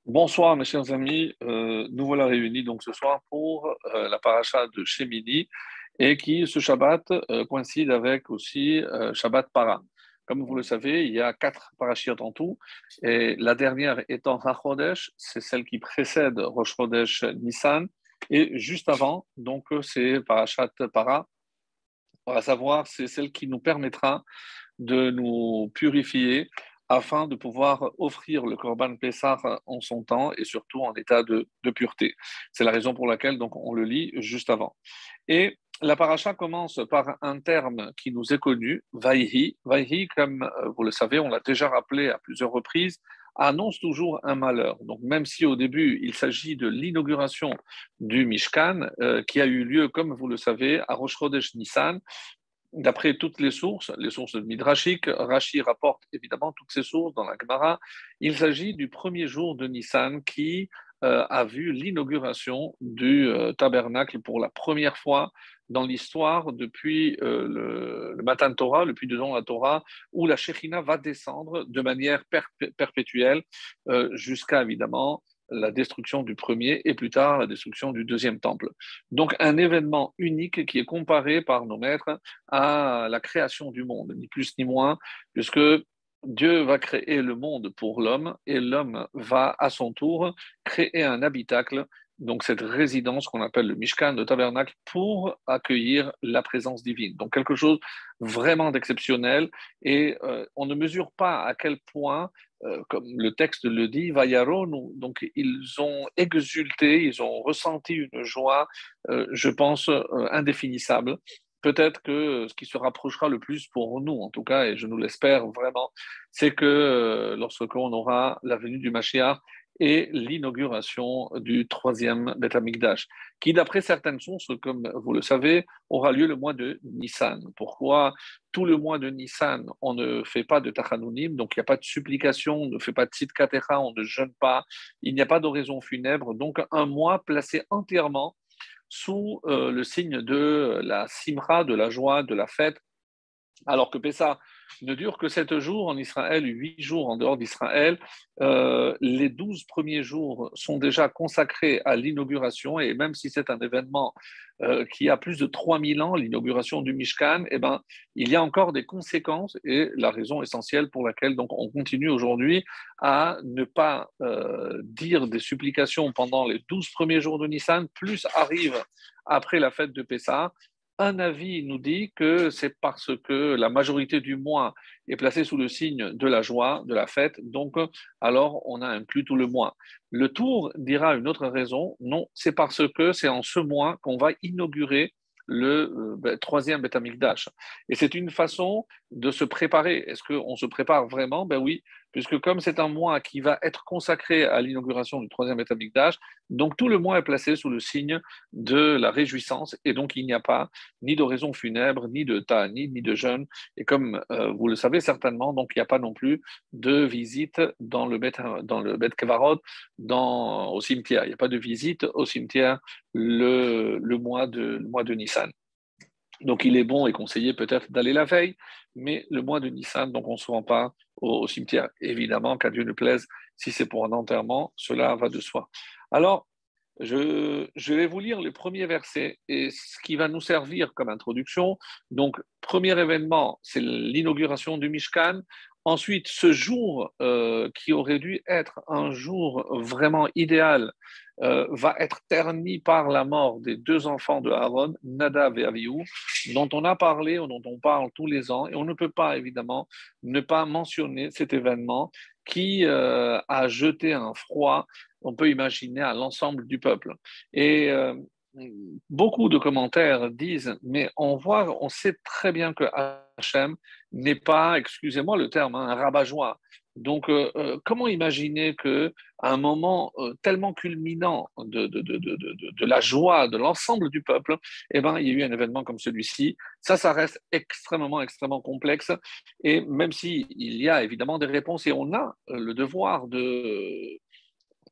Bonsoir mes chers amis, nous voilà réunis donc ce soir pour la paracha de Shemini et qui ce Shabbat coïncide avec aussi Shabbat Para. Comme vous le savez, il y a quatre parachiotes en tout et la dernière étant HaChodesh, c'est celle qui précède Rosh Chodesh Nissan et juste avant, donc c'est Parashat Para, à savoir c'est celle qui nous permettra de nous purifier afin de pouvoir offrir le Corban Pessah en son temps et surtout en état de pureté. C'est la raison pour laquelle donc on le lit juste avant. Et la paracha commence par un terme qui nous est connu, Vaihi. Vaihi, comme vous le savez, on l'a déjà rappelé à plusieurs reprises, annonce toujours un malheur. Donc même si au début il s'agit de l'inauguration du Mishkan, qui a eu lieu, comme vous le savez, à Rosh Chodesh Nissan, d'après toutes les sources midrashiques, Rashi rapporte évidemment toutes ces sources dans la Gemara. Il s'agit du premier jour de Nissan qui a vu l'inauguration du tabernacle pour la première fois dans l'histoire depuis le Matan Torah, depuis dedans la Torah, où la Shekhinah va descendre de manière perpétuelle jusqu'à évidemment la destruction du premier et plus tard la destruction du deuxième temple. Donc un événement unique qui est comparé par nos maîtres à la création du monde, ni plus ni moins, puisque Dieu va créer le monde pour l'homme et l'homme va à son tour créer un habitacle, donc cette résidence qu'on appelle le Mishkan, le tabernacle, pour accueillir la présence divine. Donc quelque chose vraiment d'exceptionnel et on ne mesure pas à quel point, comme le texte le dit, Vayaron, donc ils ont exulté, ils ont ressenti une joie, je pense, indéfinissable. Peut-être que ce qui se rapprochera le plus pour nous, en tout cas, et je nous l'espère vraiment, c'est que lorsqu'on aura la venue du Mashiach et l'inauguration du troisième Beth Amikdash, qui, d'après certaines sources, comme vous le savez, aura lieu le mois de Nissan. Pourquoi tout le mois de Nissan, on ne fait pas de Tachanunim, donc il n'y a pas de supplication, on ne fait pas de Tzidkatecha, on ne jeûne pas, il n'y a pas d'oraison funèbre, donc un mois placé entièrement sous le signe de la simra, de la joie, de la fête, alors que Pessah ne dure que 7 jours en Israël, 8 jours en dehors d'Israël. Les 12 premiers jours sont déjà consacrés à l'inauguration, et même si c'est un événement qui a plus de 3000 ans, l'inauguration du Mishkan, eh ben, il y a encore des conséquences, et la raison essentielle pour laquelle donc, on continue aujourd'hui à ne pas dire des supplications pendant les 12 premiers jours de Nissan, plus arrive après la fête de Pessah. Un avis nous dit que c'est parce que la majorité du mois est placée sous le signe de la joie, de la fête, donc alors on a inclus tout le mois. Le tour dira une autre raison, non, c'est parce que c'est en ce mois qu'on va inaugurer le troisième Beth Amikdash. Et c'est une façon de se préparer. Est-ce qu'on se prépare vraiment? Ben oui, puisque comme c'est un mois qui va être consacré à l'inauguration du troisième Beth Amikdash, donc tout le mois est placé sous le signe de la réjouissance, et donc il n'y a pas ni d'oraison funèbre, ni de ta'anit, ni de jeûne. Et comme vous le savez certainement, donc il n'y a pas non plus de visite dans le Bet Kevarot, au cimetière. Il n'y a pas de visite au cimetière le mois de Nissan. Donc il est bon et conseillé peut-être d'aller la veille, mais le mois de Nissan, donc on ne se rend pas au cimetière. Évidemment, qu'à Dieu ne plaise, si c'est pour un enterrement, cela va de soi. Alors, je vais vous lire les premiers versets et ce qui va nous servir comme introduction. Donc, premier événement, c'est l'inauguration du Mishkan. Ensuite, ce jour qui aurait dû être un jour vraiment idéal va être terni par la mort des deux enfants de Aaron, Nadav et Avihu, dont on a parlé, dont on parle tous les ans, et on ne peut pas évidemment ne pas mentionner cet événement qui a jeté un froid, on peut imaginer, à l'ensemble du peuple. Et beaucoup de commentaires disent, mais on sait très bien que Hachem n'est pas, excusez-moi le terme, hein, un rabat-joie. Donc, comment imaginer que à un moment tellement culminant de la joie de l'ensemble du peuple, eh ben, il y a eu un événement comme celui-ci. Ça reste extrêmement, extrêmement complexe. Et même s'il y a évidemment des réponses, et on a le devoir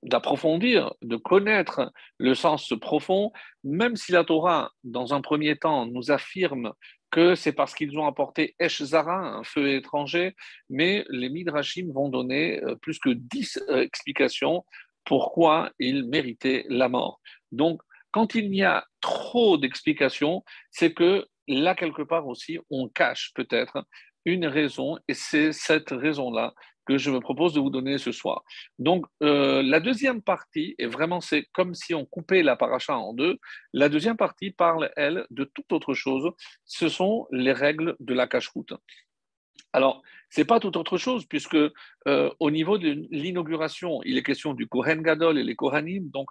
d'approfondir, de connaître le sens profond, même si la Torah, dans un premier temps, nous affirme que c'est parce qu'ils ont apporté Esh Zara, un feu étranger, mais les Midrashim vont donner plus que 10 explications pourquoi il méritait la mort. Donc, quand il y a trop d'explications, c'est que là, quelque part aussi, on cache peut-être une raison, et c'est cette raison-là que je me propose de vous donner ce soir. Donc, la deuxième partie, et vraiment, c'est comme si on coupait la paracha en deux. La deuxième partie parle, elle, de toute autre chose. Ce sont les règles de la cache-route. Alors, c'est pas tout autre chose, puisque au niveau de l'inauguration, il est question du Kohen Gadol et les Kohanim, donc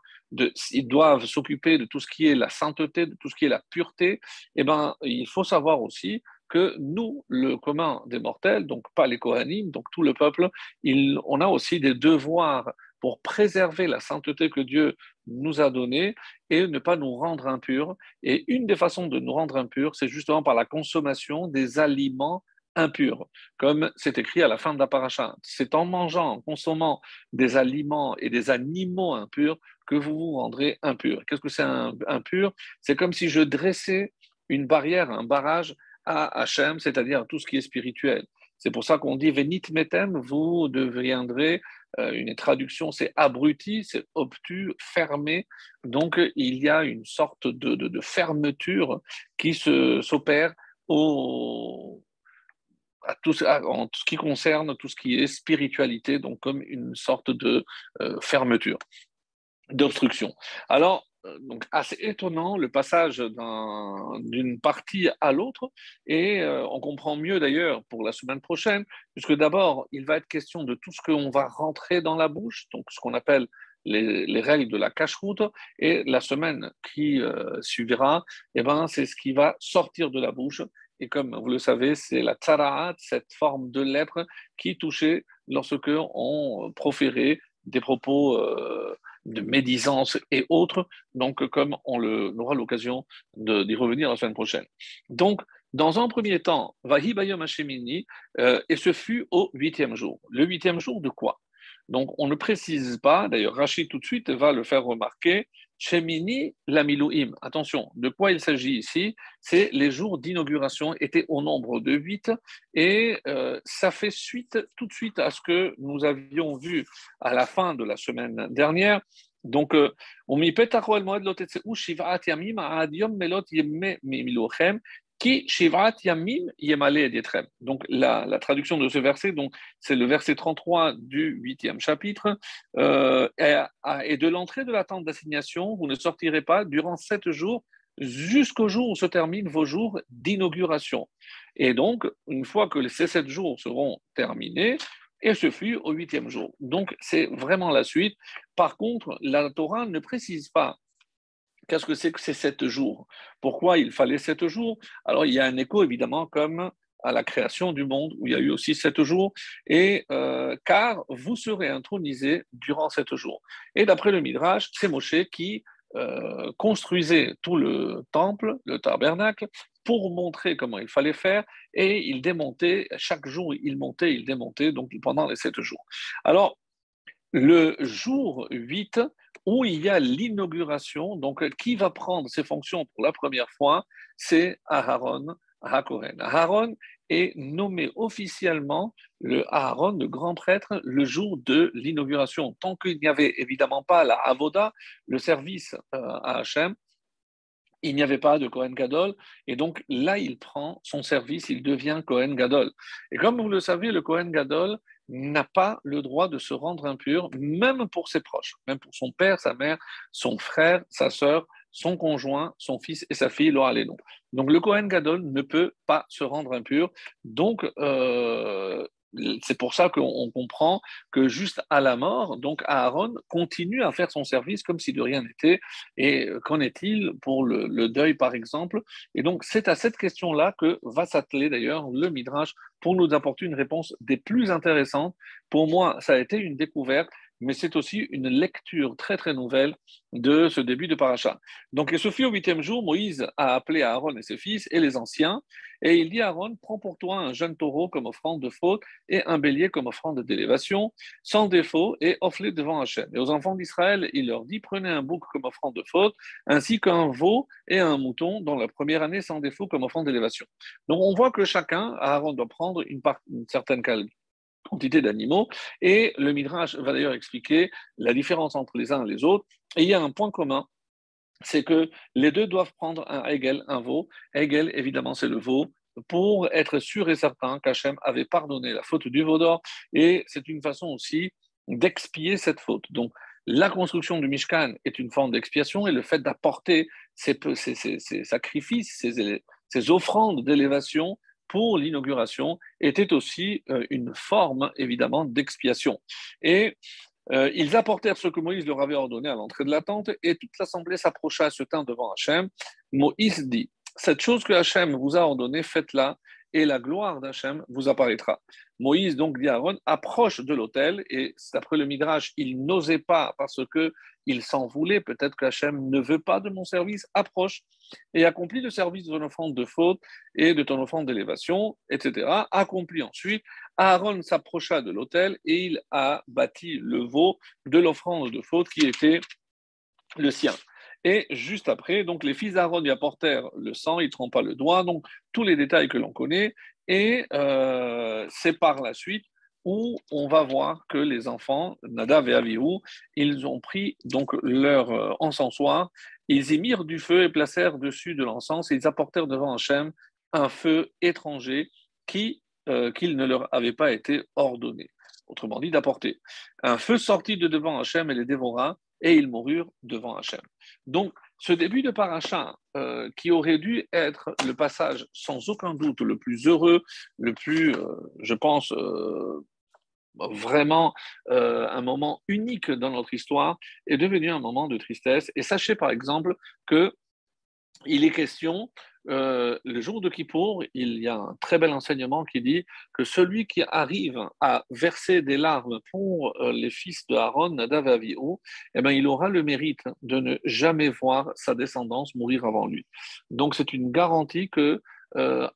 ils doivent s'occuper de tout ce qui est la sainteté, de tout ce qui est la pureté. Eh ben, il faut savoir aussi que nous, le commun des mortels, donc pas les Kohanim, donc tout le peuple, on a aussi des devoirs pour préserver la sainteté que Dieu nous a donnée et ne pas nous rendre impurs. Et une des façons de nous rendre impurs, c'est justement par la consommation des aliments impurs, comme c'est écrit à la fin de la paracha. C'est en mangeant, en consommant des aliments et des animaux impurs que vous vous rendrez impur. Qu'est-ce que c'est impur? C'est comme si je dressais une barrière, un barrage à Hachem, c'est-à-dire à tout ce qui est spirituel. C'est pour ça qu'on dit Venit metem, vous deviendrez, une traduction, c'est abruti, c'est obtus, fermé. Donc il y a une sorte de fermeture qui s'opère au, en tout ce qui concerne tout ce qui est spiritualité, donc comme une sorte de fermeture, d'obstruction. Alors, donc assez étonnant le passage d'une partie à l'autre, et on comprend mieux d'ailleurs pour la semaine prochaine, puisque d'abord, il va être question de tout ce qu'on va rentrer dans la bouche, donc ce qu'on appelle les règles de la cache-route, et la semaine qui suivra, eh ben, c'est ce qui va sortir de la bouche. Et comme vous le savez, c'est la tsaraat, cette forme de lèpre qui touchait lorsque on proférait des propos de médisance et autres, donc comme on aura l'occasion d'y revenir la semaine prochaine. Donc, dans un premier temps, Vahi Bayom Hashemini, et ce fut au huitième jour. Le huitième jour de quoi? Donc, on ne précise pas, d'ailleurs, Rachid tout de suite va le faire remarquer, Shemini Lamilouim. Attention, de quoi il s'agit ici? C'est les jours d'inauguration étaient au nombre de 8, et ça fait suite tout de suite à ce que nous avions vu à la fin de la semaine dernière. Donc, qui Shivat Yamim Yemale Edietrem. Donc, la traduction de ce verset, donc, c'est le verset 33 du 8e chapitre. Et de l'entrée de la tente d'assignation, vous ne sortirez pas durant 7 jours jusqu'au jour où se terminent vos jours d'inauguration. Et donc, une fois que ces 7 jours seront terminés, et ce fut au 8e jour. Donc, c'est vraiment la suite. Par contre, la Torah ne précise pas qu'est-ce que c'est que ces 7 jours. Pourquoi il fallait 7 jours? Alors, il y a un écho, évidemment, comme à la création du monde, où il y a eu aussi 7 jours, et car vous serez intronisés durant 7 jours. Et d'après le Midrash, c'est Moshe qui construisait tout le temple, le tabernacle, pour montrer comment il fallait faire, et il démontait, chaque jour il démontait, donc pendant les 7 jours. Alors, le jour 8, où il y a l'inauguration, donc qui va prendre ses fonctions pour la première fois, c'est Aharon HaKohen. Aharon est nommé officiellement le Aharon, le grand prêtre, le jour de l'inauguration. Tant qu'il n'y avait évidemment pas la Avoda, le service à Hachem, il n'y avait pas de Kohen Gadol, et donc là, il prend son service, il devient Kohen Gadol. Et comme vous le savez, le Kohen Gadol n'a pas le droit de se rendre impur, même pour ses proches, même pour son père, sa mère, son frère, sa sœur, son conjoint, son fils et sa fille, Laura Lénon. Donc le Kohen Gadol ne peut pas se rendre impur. Donc c'est pour ça qu'on comprend que juste à la mort, donc Aaron continue à faire son service comme si de rien n'était. Et qu'en est-il pour le deuil, par exemple? Et donc, c'est à cette question-là que va s'atteler d'ailleurs le Midrash pour nous apporter une réponse des plus intéressantes. Pour moi, ça a été une découverte, mais c'est aussi une lecture très très nouvelle de ce début de paracha. Donc, et ce fut au huitième jour, Moïse a appelé Aaron et ses fils et les anciens, et il dit à Aaron, prends pour toi un jeune taureau comme offrande de faute et un bélier comme offrande d'élévation, sans défaut, et offre-les devant Hachem. Et aux enfants d'Israël, il leur dit, prenez un bouc comme offrande de faute, ainsi qu'un veau et un mouton dans la première année sans défaut comme offrande d'élévation. Donc on voit que chacun, Aaron doit prendre une certaine quantité d'animaux. Et le Midrash va d'ailleurs expliquer la différence entre les uns et les autres. Et il y a un point commun, c'est que les deux doivent prendre un Hegel, un veau. Hegel, évidemment, c'est le veau, pour être sûr et certain qu'Hachem avait pardonné la faute du veau d'or. Et c'est une façon aussi d'expier cette faute. Donc, la construction du Mishkan est une forme d'expiation et le fait d'apporter ces sacrifices, ces offrandes d'élévation pour l'inauguration était aussi une forme, évidemment, d'expiation. Et ils apportèrent ce que Moïse leur avait ordonné à l'entrée de la tente, et toute l'assemblée s'approcha et se tint devant Hachem. Moïse dit, cette chose que Hachem vous a ordonnée, faites-la, et la gloire d'Hachem vous apparaîtra. Moïse donc dit à Aaron, approche de l'autel, et d'après le Midrash, il n'osait pas parce que il s'en voulait, peut-être que Hachem ne veut pas de mon service, approche et accomplis le service de ton offrande de faute et de ton offrande d'élévation, etc. Accomplis ensuite. Aaron s'approcha de l'autel et il a bâti le veau de l'offrande de faute qui était le sien. Et juste après, donc les fils d'Aaron lui apportèrent le sang, ils ne trompa le doigt, donc tous les détails que l'on connaît. Et c'est par la suite où on va voir que les enfants, Nadav et Avihu, ils ont pris donc leur encensoir, ils y mirent du feu et placèrent dessus de l'encens, et ils apportèrent devant Hachem un feu étranger qu'il ne leur avait pas été ordonné. Autrement dit, d'apporter. Un feu sortit de devant Hachem et les dévora, et ils moururent devant Hachem. Donc, ce début de paracha, qui aurait dû être le passage sans aucun doute le plus heureux, le plus, je pense, vraiment un moment unique dans notre histoire, est devenu un moment de tristesse. Et sachez par exemple que il est question, le jour de Kippour, il y a un très bel enseignement qui dit que celui qui arrive à verser des larmes pour les fils de Aaron, Nadav et Avihu, eh ben, il aura le mérite de ne jamais voir sa descendance mourir avant lui. Donc c'est une garantie que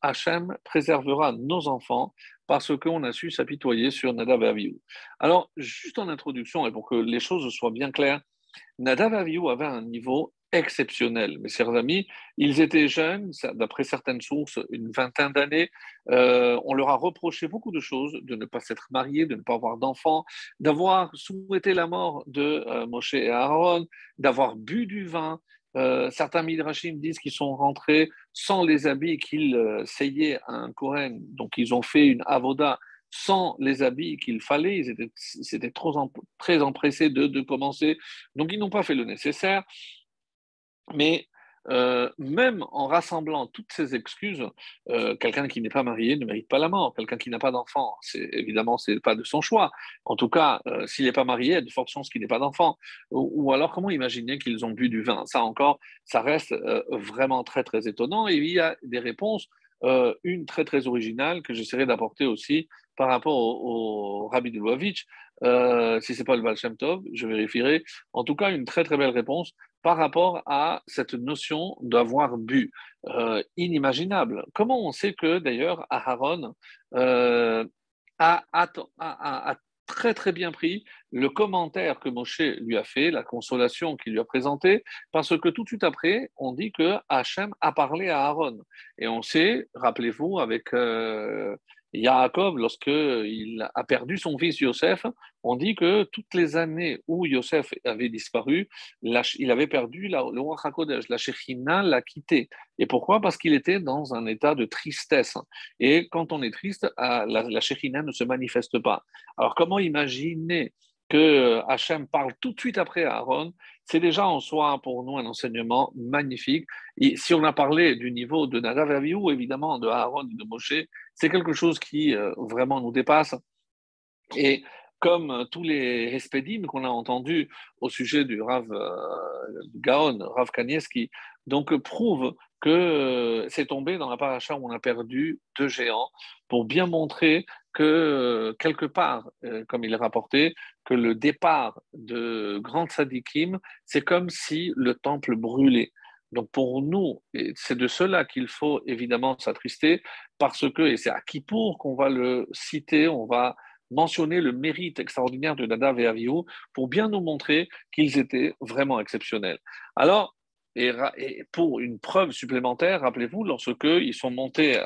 Hachem préservera nos enfants parce qu'on a su s'apitoyer sur Nadav et Avihu. Alors, juste en introduction, et pour que les choses soient bien claires, Nadav et Avihu avaient un niveau exceptionnel. Mes chers amis, ils étaient jeunes, d'après certaines sources, une vingtaine d'années. On leur a reproché beaucoup de choses, de ne pas s'être mariés, de ne pas avoir d'enfants, d'avoir souhaité la mort de Moshe et Aaron, d'avoir bu du vin. Certains midrashim disent qu'ils sont rentrés sans les habits qu'ils seyaient à un Kohen, donc ils ont fait une avoda sans les habits qu'il fallait, ils étaient très empressés de commencer, donc ils n'ont pas fait le nécessaire. Mais même en rassemblant toutes ces excuses, quelqu'un qui n'est pas marié ne mérite pas la mort. Quelqu'un qui n'a pas d'enfant, évidemment, c'est pas de son choix. En tout cas, s'il n'est pas marié, il y a de fortes chances qu'il n'ait pas d'enfant. Ou alors, comment imaginer qu'ils ont bu du vin? Ça encore, ça reste vraiment très très étonnant. Et il y a des réponses, une très très originale que j'essaierai d'apporter aussi par rapport au Rabbi de Lubavitch. Si c'est pas le Baal Shem Tov, je vérifierai. En tout cas, une très très belle réponse par rapport à cette notion d'avoir bu. Inimaginable. Comment on sait que d'ailleurs Aharon a très très bien pris le commentaire que Moshe lui a fait, la consolation qu'il lui a présentée, parce que tout de suite après, on dit que Hachem a parlé à Aaron. Et on sait, rappelez-vous, avec Yaakov, lorsqu'il a perdu son fils Yosef, on dit que toutes les années où Yosef avait disparu, il avait perdu le roi HaKodesh, la Shekhinah l'a quitté. Et pourquoi? Parce qu'il était dans un état de tristesse. Et quand on est triste, la Shekhinah ne se manifeste pas. Alors comment imaginer que Hachem parle tout de suite après à Aaron? C'est déjà en soi pour nous un enseignement magnifique. Et si on a parlé du niveau de Nadav et Avihu, évidemment, de Aaron et de Moshe, c'est quelque chose qui vraiment nous dépasse. Et comme tous les respédimes qu'on a entendus au sujet du Rav Gaon, Rav Kanievski, donc prouvent que c'est tombé dans la paracha où on a perdu deux géants pour bien montrer que quelque part, comme il est rapporté, que le départ de grands tzadikim, c'est comme si le temple brûlait. Donc pour nous, c'est de cela qu'il faut évidemment s'attrister, parce que, et c'est à Kippour qu'on va le citer, on va mentionner le mérite extraordinaire de Nadav et Avihu pour bien nous montrer qu'ils étaient vraiment exceptionnels. Alors, Et pour une preuve supplémentaire, rappelez-vous, lorsque ils sont montés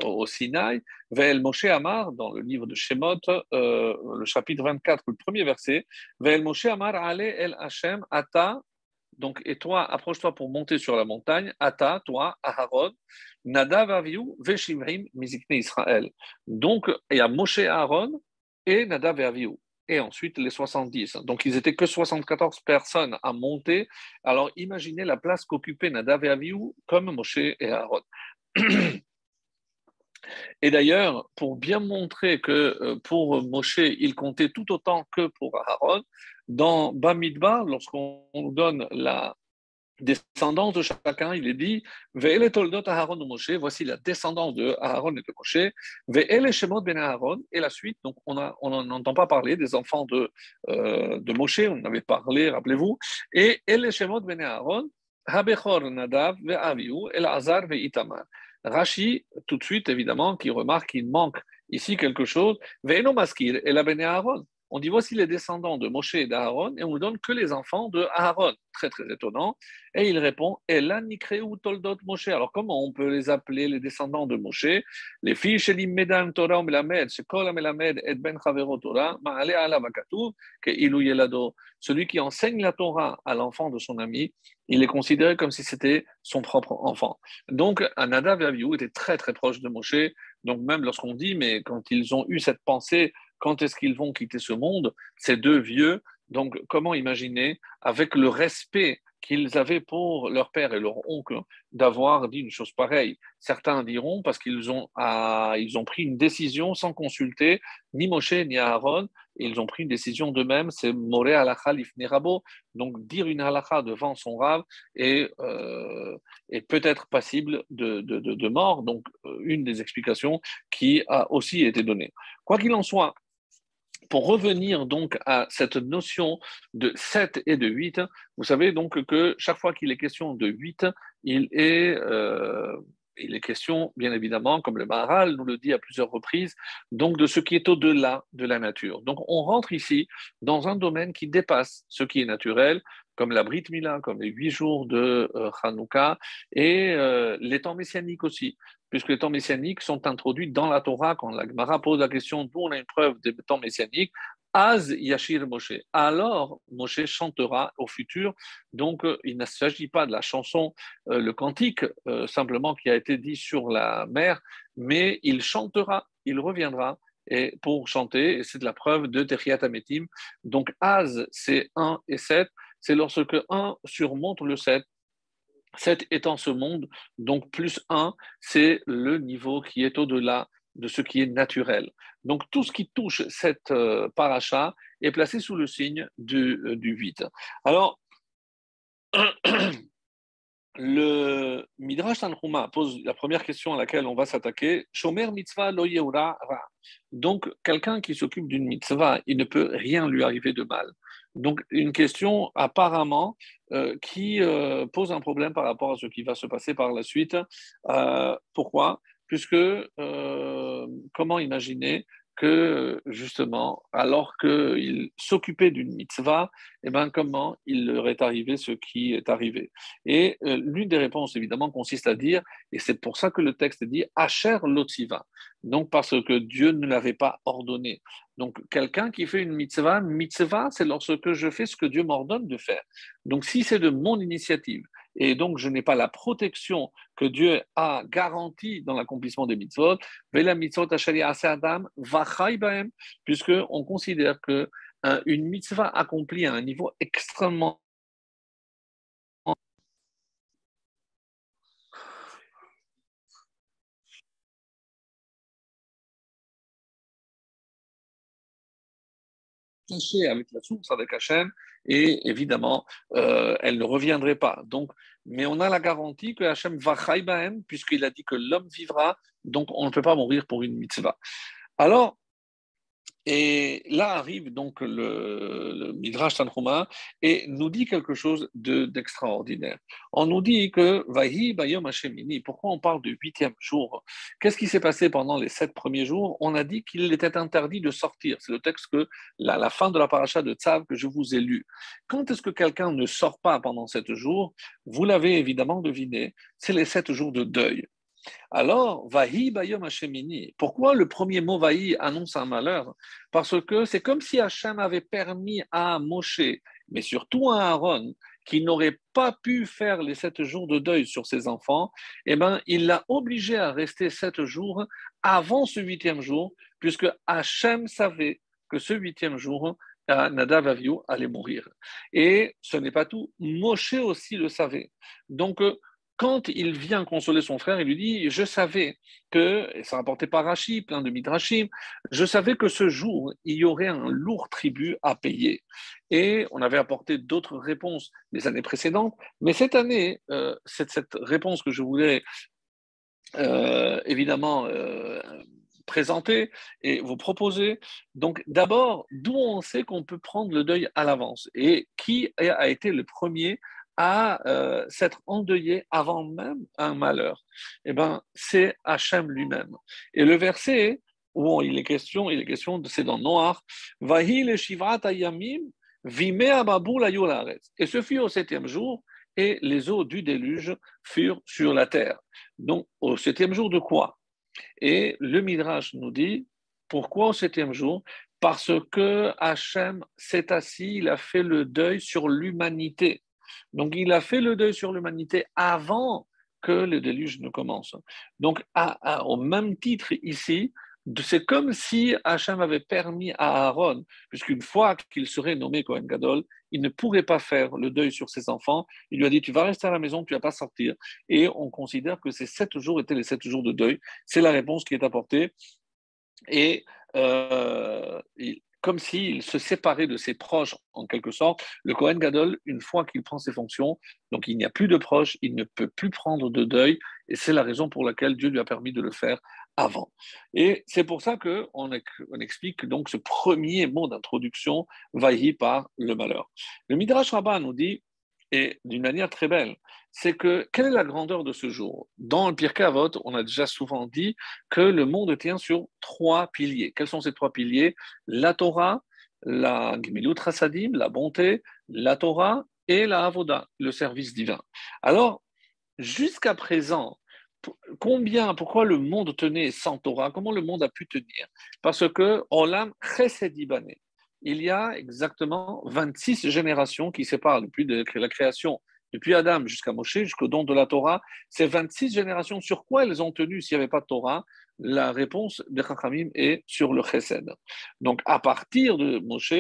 au Sinaï, Ve'el Moshe Amar, dans le livre de Shemot, le chapitre 24, le premier verset, Ve'el Moshe Amar Ale El Hashem Ata, donc, et toi, approche-toi pour monter sur la montagne, Ata, toi, Aharon, Nadav Avihu, Veshimrim, Mizikne Israël. Donc, il y a Moshe Aaron et Nadav et Avihu. Et ensuite, les 70. Donc, ils étaient que 74 personnes à monter. Alors, imaginez la place qu'occupaient Nadav et Avihu comme Moshe et Aaron. Et d'ailleurs, pour bien montrer que pour Moshe, il comptait tout autant que pour Aaron, dans Bamidbar, lorsqu'on donne la descendance de chacun, il est dit Ve'ele toldot Aaron ou Moshe, voici la descendance de Aaron et de Moshe, Ve'ele shemot ben Aaron, et la suite, donc on n'entend pas parler des enfants de Moshe, on en avait parlé, rappelez-vous, et Ele shemot ben Aaron, Habechor Nadav ve'Avihu, Elazar ve'itamar. Rashi, tout de suite, évidemment, qui remarque qu'il manque ici quelque chose, Ve'eno maskir, Ela ben Aaron. On dit voici les descendants de Moshe et d'Aaron, et on ne donne que les enfants de Aaron. Très, très étonnant. Et il répond Ela nikreu toldot Moshe. Alors, comment on peut les appeler les descendants de Moshe? Les filles shelim medan Torah melamed, shekol melamed et ben chavero Torah, ma'ale ala vakatuv, ke ilu yelado. Celui qui enseigne la Torah à l'enfant de son ami, il est considéré comme si c'était son propre enfant. Donc, Nadav et Avihu étaient très, très proches de Moshe. Donc, même lorsqu'on dit, mais quand ils ont eu cette pensée, quand est-ce qu'ils vont quitter ce monde, ces deux vieux, donc comment imaginer, avec le respect qu'ils avaient pour leur père et leur oncle, d'avoir dit une chose pareille. Certains diront parce ils ont pris une décision sans consulter ni Moshe ni Aaron, et ils ont pris une décision d'eux-mêmes, c'est Moré halakha lifnei rabo, donc dire une halakha devant son rave est peut-être passible de mort, donc une des explications qui a aussi été donnée. Quoi qu'il en soit, pour revenir donc à cette notion de 7 et de 8, vous savez donc que chaque fois qu'il est question de 8, il est question, bien évidemment, comme le Maharal nous le dit à plusieurs reprises, donc de ce qui est au-delà de la nature. Donc on rentre ici dans un domaine qui dépasse ce qui est naturel, comme la Brit Mila, comme les 8 jours de Hanouka, et les temps messianiques aussi, puisque les temps messianiques sont introduits dans la Torah. Quand la Gemara pose la question d'où on a une preuve des temps messianiques, Az Yashir Moshe. Alors Moshe chantera au futur. Donc il ne s'agit pas de la chanson, le cantique, simplement qui a été dit sur la mer, mais il chantera, il reviendra. Et pour chanter, et c'est de la preuve de Techiyat Ametim. Donc Az, c'est 1 et 7, c'est lorsque 1 surmonte le 7. 7 étant ce monde, donc plus 1, c'est le niveau qui est au-delà de ce qui est naturel. Donc tout ce qui touche cette paracha est placé sous le signe du 8. Alors, le Midrash Tanhuma pose la première question à laquelle on va s'attaquer. Shomer mitzvah lo yeura ra. Donc, quelqu'un qui s'occupe d'une mitzvah, il ne peut rien lui arriver de mal. Donc, une question apparemment qui pose un problème par rapport à ce qui va se passer par la suite. Pourquoi? Puisque, comment imaginer que, justement, alors qu'il s'occupait d'une mitzvah, eh ben, comment il leur est arrivé ce qui est arrivé? Et l'une des réponses, évidemment, consiste à dire, et c'est pour ça que le texte dit Asher Lotziva, donc parce que Dieu ne l'avait pas ordonné. Donc, quelqu'un qui fait une mitzvah, c'est lorsque je fais ce que Dieu m'ordonne de faire. Donc, si c'est de mon initiative, et donc je n'ai pas la protection que Dieu a garantie dans l'accomplissement des mitzvot, Vela mitzvot asheri ase adam vachai bahem, puisqu'on considère que une mitzvah accomplie à un niveau extrêmement touché avec la source, avec Hachem, et évidemment, elle ne reviendrait pas. Donc, mais on a la garantie que Hachem va chaybahem, puisqu'il a dit que l'homme vivra, donc on ne peut pas mourir pour une mitzvah. Alors, Et là arrive donc le Midrash Tanhuma et nous dit quelque chose d'extraordinaire. On nous dit que Vahi Bayom Hashemini, pourquoi on parle de huitième jour? Qu'est-ce qui s'est passé pendant les 7 premiers jours? On a dit qu'il était interdit de sortir. C'est le texte que la fin de la paracha de Tzav que je vous ai lu. Quand est-ce que quelqu'un ne sort pas pendant 7 jours? Vous l'avez évidemment deviné, c'est les 7 jours de deuil. Alors, Vahi Bayom Hashemini. Pourquoi le premier mot Vahi annonce un malheur? Parce que c'est comme si Hachem avait permis à Moshe, mais surtout à Aaron, qui n'aurait pas pu faire les 7 jours de deuil sur ses enfants, eh ben, il l'a obligé à rester 7 jours avant ce huitième jour, puisque Hachem savait que ce huitième jour, Nadav Avihu allait mourir. Et ce n'est pas tout, Moshe aussi le savait. Donc, quand il vient consoler son frère, il lui dit, je savais que, et ça rapporté par Rashi, plein de midrashim, je savais que ce jour, il y aurait un lourd tribut à payer. Et on avait apporté d'autres réponses les années précédentes, mais cette année, cette réponse que je voulais évidemment présenter et vous proposer. Donc d'abord, d'où on sait qu'on peut prendre le deuil à l'avance et qui a été le premier à s'être endeuillé avant même un malheur? Eh bien, c'est Hachem lui-même. Et le verset où il est question c'est dans Noach, Vahi le shivrat ayamim, vime ababul ayu laaretz. Et ce fut au 7e jour, et les eaux du déluge furent sur la terre. Donc, au 7e jour de quoi? Et le Midrash nous dit, pourquoi au 7e jour? Parce que Hachem s'est assis, il a fait le deuil sur l'humanité. Donc, il a fait le deuil sur l'humanité avant que le déluge ne commence. Donc, au même titre ici, c'est comme si Hachem avait permis à Aaron, puisqu'une fois qu'il serait nommé Kohen Gadol, il ne pourrait pas faire le deuil sur ses enfants. Il lui a dit, tu vas rester à la maison, tu ne vas pas sortir. Et on considère que ces 7 jours étaient les 7 jours de deuil. C'est la réponse qui est apportée. Et comme s'il se séparait de ses proches, en quelque sorte, le Kohen Gadol, une fois qu'il prend ses fonctions, donc il n'y a plus de proches, il ne peut plus prendre de deuil, et c'est la raison pour laquelle Dieu lui a permis de le faire avant. Et c'est pour ça qu'on explique donc ce premier mot d'introduction, Vahi, par le malheur. Le Midrash Rabbah nous dit, et d'une manière très belle, c'est que quelle est la grandeur de ce jour? Dans le Pirkei Avot, on a déjà souvent dit que le monde tient sur 3 piliers. Quels sont ces 3 piliers? La Torah, la Gemilut Hasadim, la bonté, la Torah et la Avoda, le service divin. Alors, jusqu'à présent, pourquoi le monde tenait sans Torah? Comment le monde a pu tenir? Parce que Olam Chesed il y a exactement 26 générations qui séparent depuis la création, depuis Adam jusqu'à Moshe, jusqu'au don de la Torah. Ces 26 générations, sur quoi elles ont tenu s'il n'y avait pas de Torah? La réponse de Chachamim est sur le Chesed. Donc, à partir de Moshe,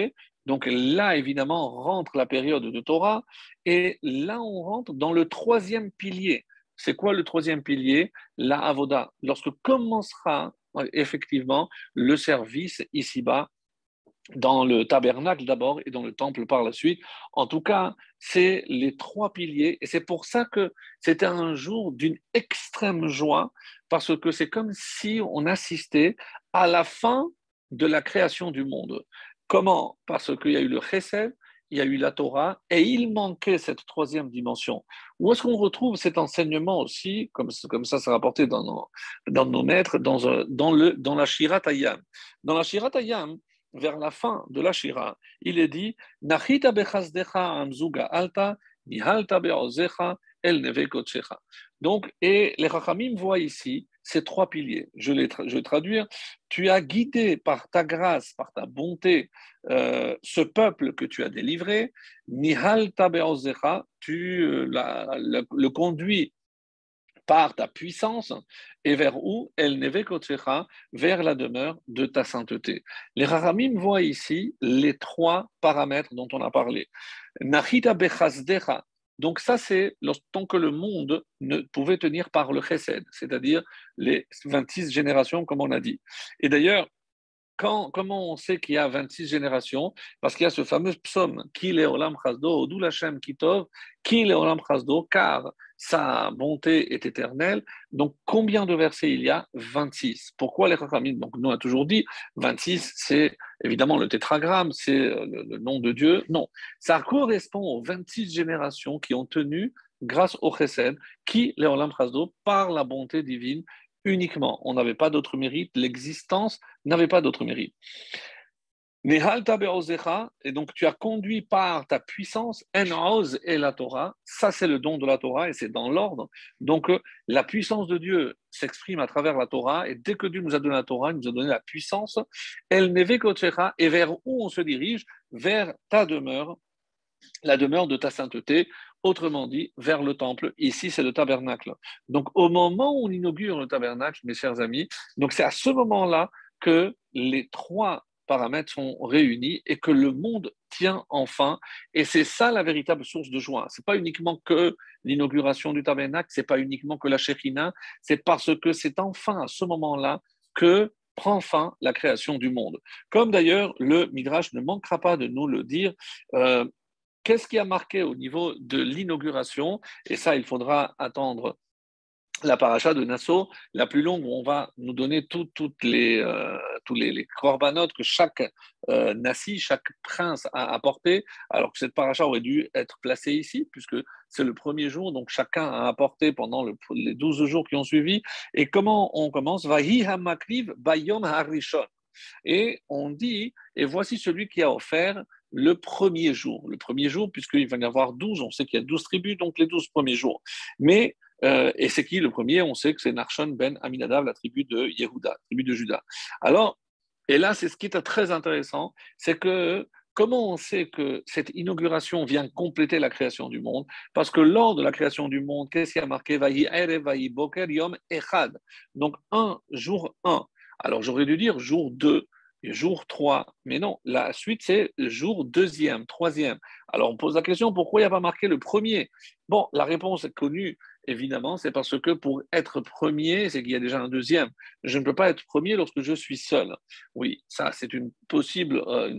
donc là, évidemment, rentre la période de Torah, et là, on rentre dans le troisième pilier. C'est quoi le troisième pilier? La Avoda. Lorsque commencera effectivement le service ici-bas, dans le tabernacle d'abord et dans le temple par la suite. En tout cas, c'est les 3 piliers et c'est pour ça que c'était un jour d'une extrême joie parce que c'est comme si on assistait à la fin de la création du monde. Comment? Parce qu'il y a eu le Chesed, il y a eu la Torah et il manquait cette troisième dimension. Où est-ce qu'on retrouve cet enseignement aussi, comme ça c'est rapporté dans nos maîtres, dans la Shirat Hayam. Dans la Shirat Hayam, vers la fin de la Shira, il est dit Nachita bechazdecha amzuga alta, nihalta beozecha el nevekotchecha. Donc, et les Chachamim voient ici ces 3 piliers. Je vais traduire. Tu as guidé par ta grâce, par ta bonté, ce peuple que tu as délivré. Nihalta beozecha, tu le conduis par ta puissance, et vers où? El nevekotchecha, vers la demeure de ta sainteté. Les Rahamim voient ici les 3 paramètres dont on a parlé. Nachita bechazdecha. Donc ça, c'est tant que le monde ne pouvait tenir par le chesed, c'est-à-dire les 26 générations, comme on a dit. Et d'ailleurs, comment on sait qu'il y a 26 générations? Parce qu'il y a ce fameux psaume, Ki le olam chasdo, Odou Lachem kitov, Ki le olam chasdo, car sa bonté est éternelle. Donc, combien de versets il y a? 26. Pourquoi les Chachamim? Donc, nous, on a toujours dit 26, c'est évidemment le tétragramme, c'est le nom de Dieu. Non, ça correspond aux 26 générations qui ont tenu grâce au Chesed, qui, les Olam Chasdo, par la bonté divine uniquement. On n'avait pas d'autre mérite, l'existence n'avait pas d'autre mérite. Nehalta be'ozecha, et donc tu as conduit par ta puissance, en oz et la Torah, ça c'est le don de la Torah et c'est dans l'ordre. Donc la puissance de Dieu s'exprime à travers la Torah et dès que Dieu nous a donné la Torah, il nous a donné la puissance, el nevekotecha, et vers où on se dirige? Vers ta demeure, la demeure de ta sainteté, autrement dit, vers le temple. Ici, c'est le tabernacle. Donc, au moment où on inaugure le tabernacle, mes chers amis, donc c'est à ce moment-là que les trois paramètres sont réunis et que le monde tient enfin. Et c'est ça la véritable source de joie. C'est pas uniquement que l'inauguration du tabernacle, c'est pas uniquement que la Shekhina, c'est parce que c'est enfin à ce moment-là que prend fin la création du monde. Comme d'ailleurs le Midrash ne manquera pas de nous le dire, qu'est-ce qui a marqué au niveau de l'inauguration? Et ça, il faudra attendre la paracha de Nassau, la plus longue, où on va nous donner tous les corbanotes que chaque nasi, chaque prince a apporté, alors que cette paracha aurait dû être placée ici, puisque c'est le premier jour, donc chacun a apporté pendant les 12 jours qui ont suivi. Et comment on commence? Vahi hamakriv bayom harishon. Et on dit, et voici celui qui a offert le premier jour. Le premier jour, puisqu'il va y avoir 12, on sait qu'il y a 12 tribus, donc les 12 premiers jours. Mais, et c'est qui le premier? On sait que c'est Narshon ben Aminadav, la tribu de Yehuda, la tribu de Juda. Alors, et là, c'est ce qui est très intéressant, c'est que comment on sait que cette inauguration vient compléter la création du monde? Parce que lors de la création du monde, qu'est-ce qui a marqué? Vayi Erev, Vayi Boker, Yom Echad. Donc, jour 1. Alors, j'aurais dû dire jour 2, jour 3, mais non, la suite, c'est jour deuxième, troisième. Alors, on pose la question, pourquoi il n'y a pas marqué le premier? Bon, la réponse est connue, évidemment, c'est parce que pour être premier, c'est qu'il y a déjà un deuxième. Je ne peux pas être premier lorsque je suis seul. Oui, ça, c'est une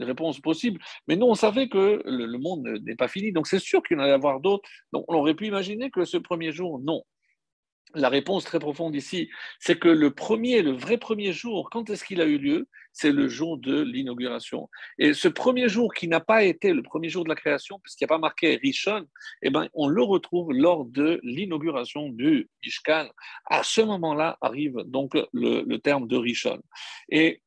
réponse possible, mais nous, on savait que le monde n'est pas fini, donc c'est sûr qu'il y en allait y avoir d'autres. Donc, on aurait pu imaginer que ce premier jour, non. La réponse très profonde ici, c'est que le vrai premier jour, quand est-ce qu'il a eu lieu? C'est le jour de l'inauguration. Et ce premier jour qui n'a pas été le premier jour de la création, puisqu'il n'y a pas marqué Rishon, eh ben, on le retrouve lors de l'inauguration du Mishkan. À ce moment-là arrive donc le terme de Rishon. Et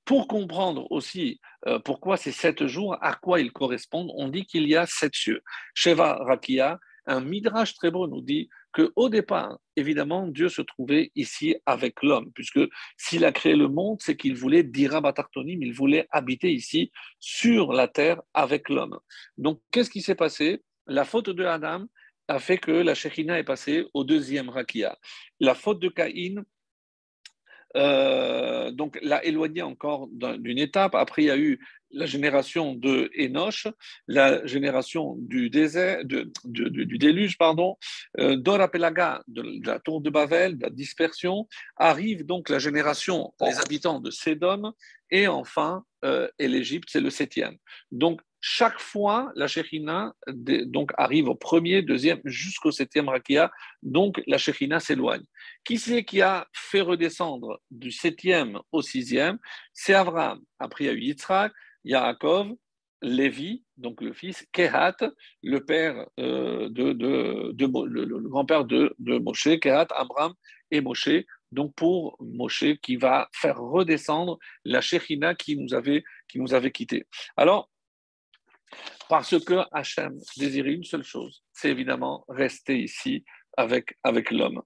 pour comprendre aussi pourquoi ces 7 jours, à quoi ils correspondent, on dit qu'il y a 7 cieux. Sheva Rakia, un midrash très beau nous dit qu'au départ, évidemment, Dieu se trouvait ici avec l'homme, puisque s'il a créé le monde, c'est qu'il voulait dira batartonim, il voulait habiter ici sur la terre avec l'homme. Donc, qu'est-ce qui s'est passé? La faute de Adam a fait que la Shekhina est passée au deuxième Rakia. La faute de Caïn donc l'a éloigné encore d'une étape. Après, il y a eu la génération de Enoch, la génération du désert, du déluge, pardon, Dora Pelaga, de la tour de Babel, de la dispersion, arrive donc la génération, les habitants de Sédom, et enfin, et l'Égypte, c'est le septième. Donc, chaque fois, la Shekhina donc, arrive au premier, deuxième, jusqu'au septième Rakia, donc la Shekhina s'éloigne. Qui c'est qui a fait redescendre du septième au sixième? C'est Abraham. Après, il y a eu Yitzhak, Yaakov, Lévi, donc le fils, Kehat, le père le grand-père de Moshe, Kehat, Abraham et Moshe. Donc pour Moshe qui va faire redescendre la Shekhina qui nous avait quittés. Alors, parce que Hachem désirait une seule chose, c'est évidemment rester ici avec l'homme.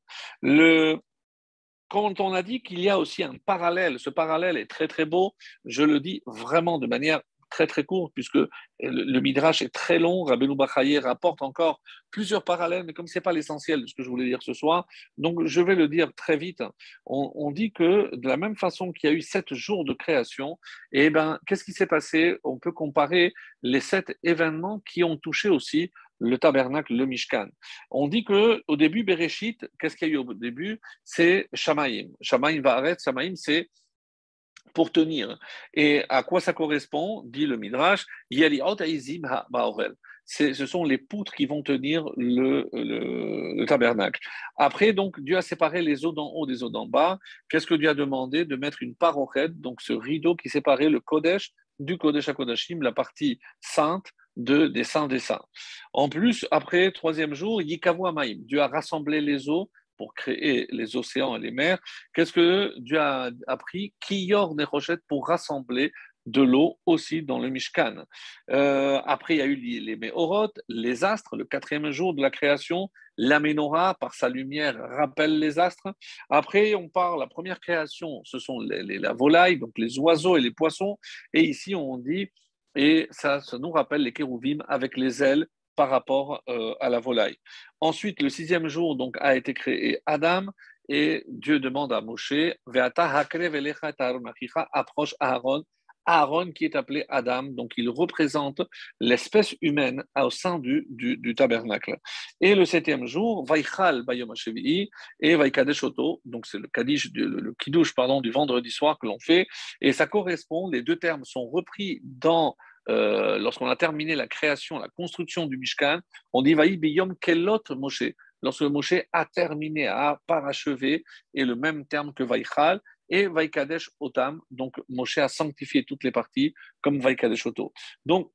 Quand on a dit qu'il y a aussi un parallèle, ce parallèle est très très beau, je le dis vraiment de manière très très courte, puisque le Midrash est très long, Rabbeinu Bachaye rapporte encore plusieurs parallèles, mais comme ce n'est pas l'essentiel de ce que je voulais dire ce soir, donc je vais le dire très vite. On dit que de la même façon qu'il y a eu 7 jours de création, et ben, qu'est-ce qui s'est passé? On peut comparer les 7 événements qui ont touché aussi le tabernacle, le Mishkan. On dit qu'au début, Bereshit, qu'est-ce qu'il y a eu au début? C'est Shamaïm. Shamaïm Va'aret, Shamaïm, c'est pour tenir. Et à quoi ça correspond? Dit le Midrash, Yeliot Aizim Ba'orel. ce sont les poutres qui vont tenir le tabernacle. Après, donc, Dieu a séparé les eaux d'en haut des eaux d'en bas. Qu'est-ce que Dieu a demandé? De mettre une parochet, donc ce rideau qui séparait le Kodesh du Kodesh à Kodashim, la partie sainte des saints des saints. En plus, après, troisième jour, Yikavu Amaim. Dieu a rassemblé les eaux pour créer les océans et les mers. Qu'est-ce que Dieu a appris? Kiyor Nechoshet pour rassembler de l'eau aussi dans le Mishkan. Après, il y a eu les Méhorot, les astres, le quatrième jour de la création. La Ménorah, par sa lumière, rappelle les astres. Après, on parle, la première création, ce sont la volaille, donc les oiseaux et les poissons. Et ici, on dit, et ça nous rappelle les kérouvim avec les ailes par rapport à la volaille. Ensuite, le sixième jour donc, a été créé Adam, et Dieu demande à Moshe, approche Aaron, Aaron qui est appelé Adam, donc il représente l'espèce humaine au sein du tabernacle. Et le septième jour, Vaichal Bayom HaShevi'i et Vaikadesh Oto, donc c'est le kiddush pardon, du vendredi soir que l'on fait, et ça correspond, les deux termes sont repris lorsqu'on a terminé la création, la construction du Mishkan, on dit Vaï Biyom Kelot Moshe. Lorsque Moshe a terminé, a parachevé, et le même terme que Vaïchal, et Vaïkadesh Otam, donc Moshe a sanctifié toutes les parties comme Vaïkadesh Oto. Donc,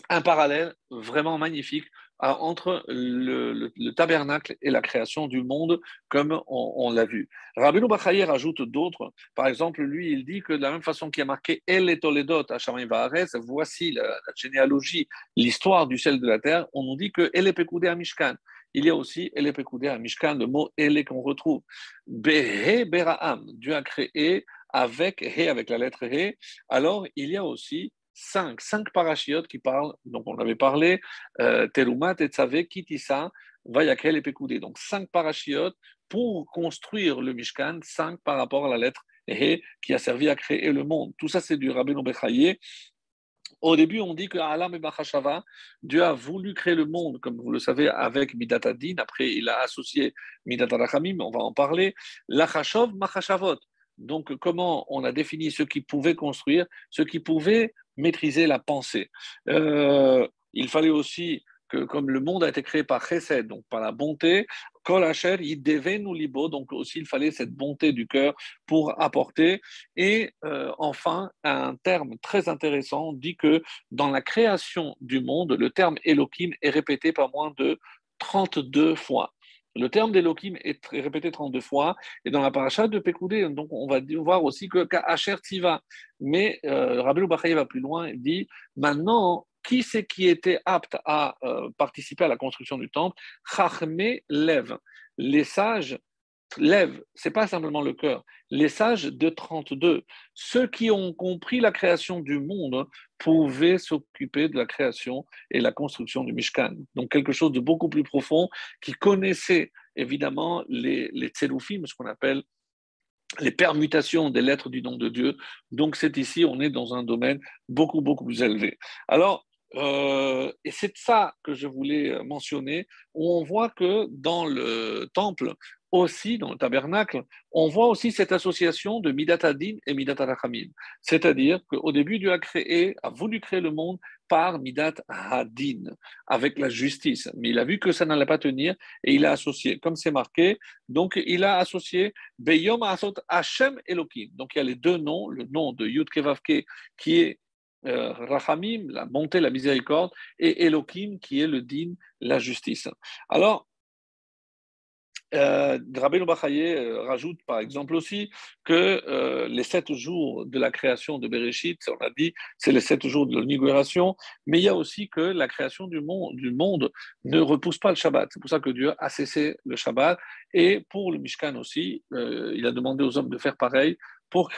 un parallèle vraiment magnifique entre le tabernacle et la création du monde, comme on l'a vu. Rabbeinu Bachaye rajoute d'autres. Par exemple, lui, il dit que de la même façon qu'il y a marqué El et Toledot à Shamayim Vaaretz, voici la généalogie, l'histoire du ciel de la terre, on nous dit que El et Pekoudé à Mishkan. Il y a aussi El et Pekoudé à Mishkan, le mot El qu'on retrouve. Behe Beraam, Dieu a créé avec He, avec la lettre He. Alors, il y a aussi cinq parachiotes qui parlent, donc on avait parlé, Terumat, Tetzave, Kitissa, Vayakel et Pekoudé. Donc 5 parachiotes pour construire le Mishkan, 5 par rapport à la lettre He qui a servi à créer le monde. Tout ça, c'est du Rabbeinu Bechaye. Au début, on dit que Alam et Bachashava, Dieu a voulu créer le monde, comme vous le savez, avec Midat Adin. Après, il a associé Midat Arachamim, on va en parler. Lachashov, Machashavot. Donc, comment on a défini ce qui pouvait construire, ce qui pouvait maîtriser la pensée. Il fallait aussi que, comme le monde a été créé par Chesed, donc par la bonté, Kol Asher, Yidevenu Libo, donc aussi il fallait cette bonté du cœur pour apporter. Et enfin, un terme très intéressant dit que dans la création du monde, le terme Elohim est répété pas moins de 32 fois. Le terme d'Elohim est répété 32 fois, et dans la paracha de Pekoudé, donc on va voir aussi que Asher Tiva. Mais Rabbeinu Bachaye va plus loin, il dit maintenant, qui c'est qui était apte à participer à la construction du temple? Chachmé lève. Les sages lèvent, c'est pas simplement le cœur. Les sages de 32, ceux qui ont compris la création du monde, pouvaient s'occuper de la création et la construction du Mishkan. Donc quelque chose de beaucoup plus profond, qui connaissait évidemment les tséloufim, ce qu'on appelle les permutations des lettres du nom de Dieu. Donc c'est ici, on est dans un domaine beaucoup, beaucoup plus élevé. Alors, et c'est ça que je voulais mentionner, où on voit que dans le temple, aussi dans le tabernacle, on voit aussi cette association de Midat Adin et Midat Arachamim. C'est-à-dire qu'au début, Dieu a voulu créer le monde par Midat Hadin, avec la justice. Mais il a vu que ça n'allait pas tenir et il a associé, comme c'est marqué, donc il a associé Beyom Asot Hashem Elohim. Donc il y a les deux noms, le nom de Yud Kevavke qui est Rachamim, la bonté, la miséricorde, et Elohim qui est le din, la justice. Alors, Rabbeinu Bachaye rajoute par exemple aussi que les 7 jours de la création de Bereshit, on a dit, c'est les 7 jours de l'inauguration, mais il y a aussi que la création du monde ne repousse pas le Shabbat. C'est pour ça que Dieu a cessé le Shabbat. Et pour le Mishkan aussi, il a demandé aux hommes de faire pareil. Pour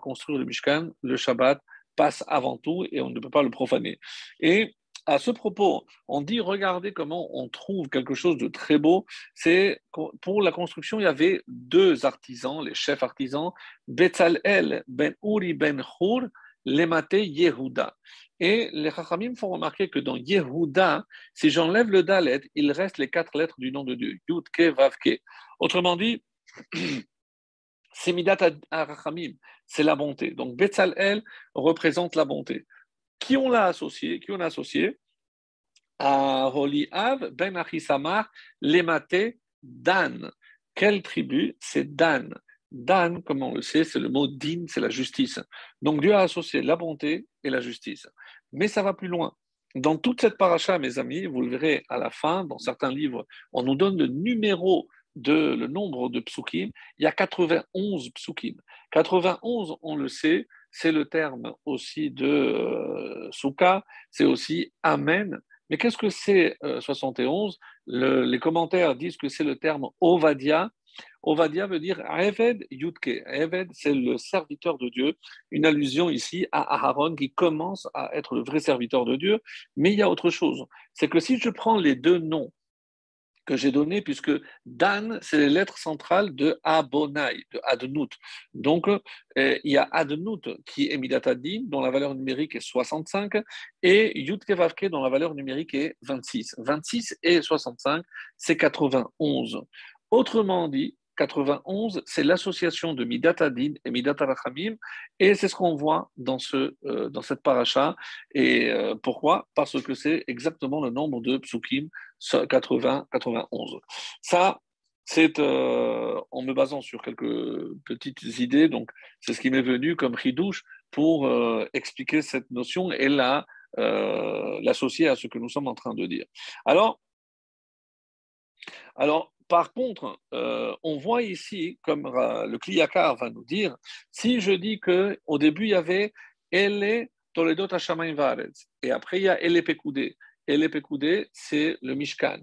construire le Mishkan, le Shabbat passe avant tout et on ne peut pas le profaner. Et à ce propos, on dit, regardez comment on trouve quelque chose de très beau. C'est pour la construction, il y avait 2 artisans, les chefs artisans, Betzalel ben Uri ben Hur, Lemate Yehuda. Et les Chachamim font remarquer que dans Yehuda, si j'enlève le Dalet, il reste les 4 lettres du nom de Dieu, Yudke Vavke. Autrement dit, c'est Midat Arachamim, c'est la bonté. Donc Betzalel représente la bonté. Qui on a associé? Aholiav ben Achisamar lemate Dan. Quelle tribu? C'est Dan. Dan, comme on le sait, c'est le mot din, c'est la justice. Donc Dieu a associé la bonté et la justice. Mais ça va plus loin. Dans toute cette paracha, mes amis, vous le verrez à la fin, dans certains livres, on nous donne le nombre de psukim. Il y a 91 psukim. 91, on le sait, c'est le terme aussi de Souka, c'est aussi Amen. Mais qu'est-ce que c'est 71? Les commentaires disent que c'est le terme Ovadia. Ovadia veut dire Eved Yudke. Eved, c'est le serviteur de Dieu. Une allusion ici à Aaron qui commence à être le vrai serviteur de Dieu. Mais il y a autre chose. C'est que si je prends les deux noms que j'ai donnés, puisque Dan, c'est les lettres centrales de Abonai, de Adnout. Donc, il y a Adnout qui est Midatadin, dont la valeur numérique est 65, et Yudke Vavke, dont la valeur numérique est 26. 26 et 65, c'est 91. Autrement dit, 91, c'est l'association de Midat Adin et Midat Arachamim, et c'est ce qu'on voit dans cette paracha. Et pourquoi? Parce que c'est exactement le nombre de psukim, 80, 91. Ça, c'est en me basant sur quelques petites idées, donc c'est ce qui m'est venu comme ridouche pour expliquer cette notion et l'associer à ce que nous sommes en train de dire. Alors, par contre, on voit ici, comme le Kliyakar va nous dire, si je dis qu'au début, il y avait Ele Toledot Hashamayim Vaaretz, et après, il y a Ele Pekoudé. Ele Pekoudé, c'est le Mishkan.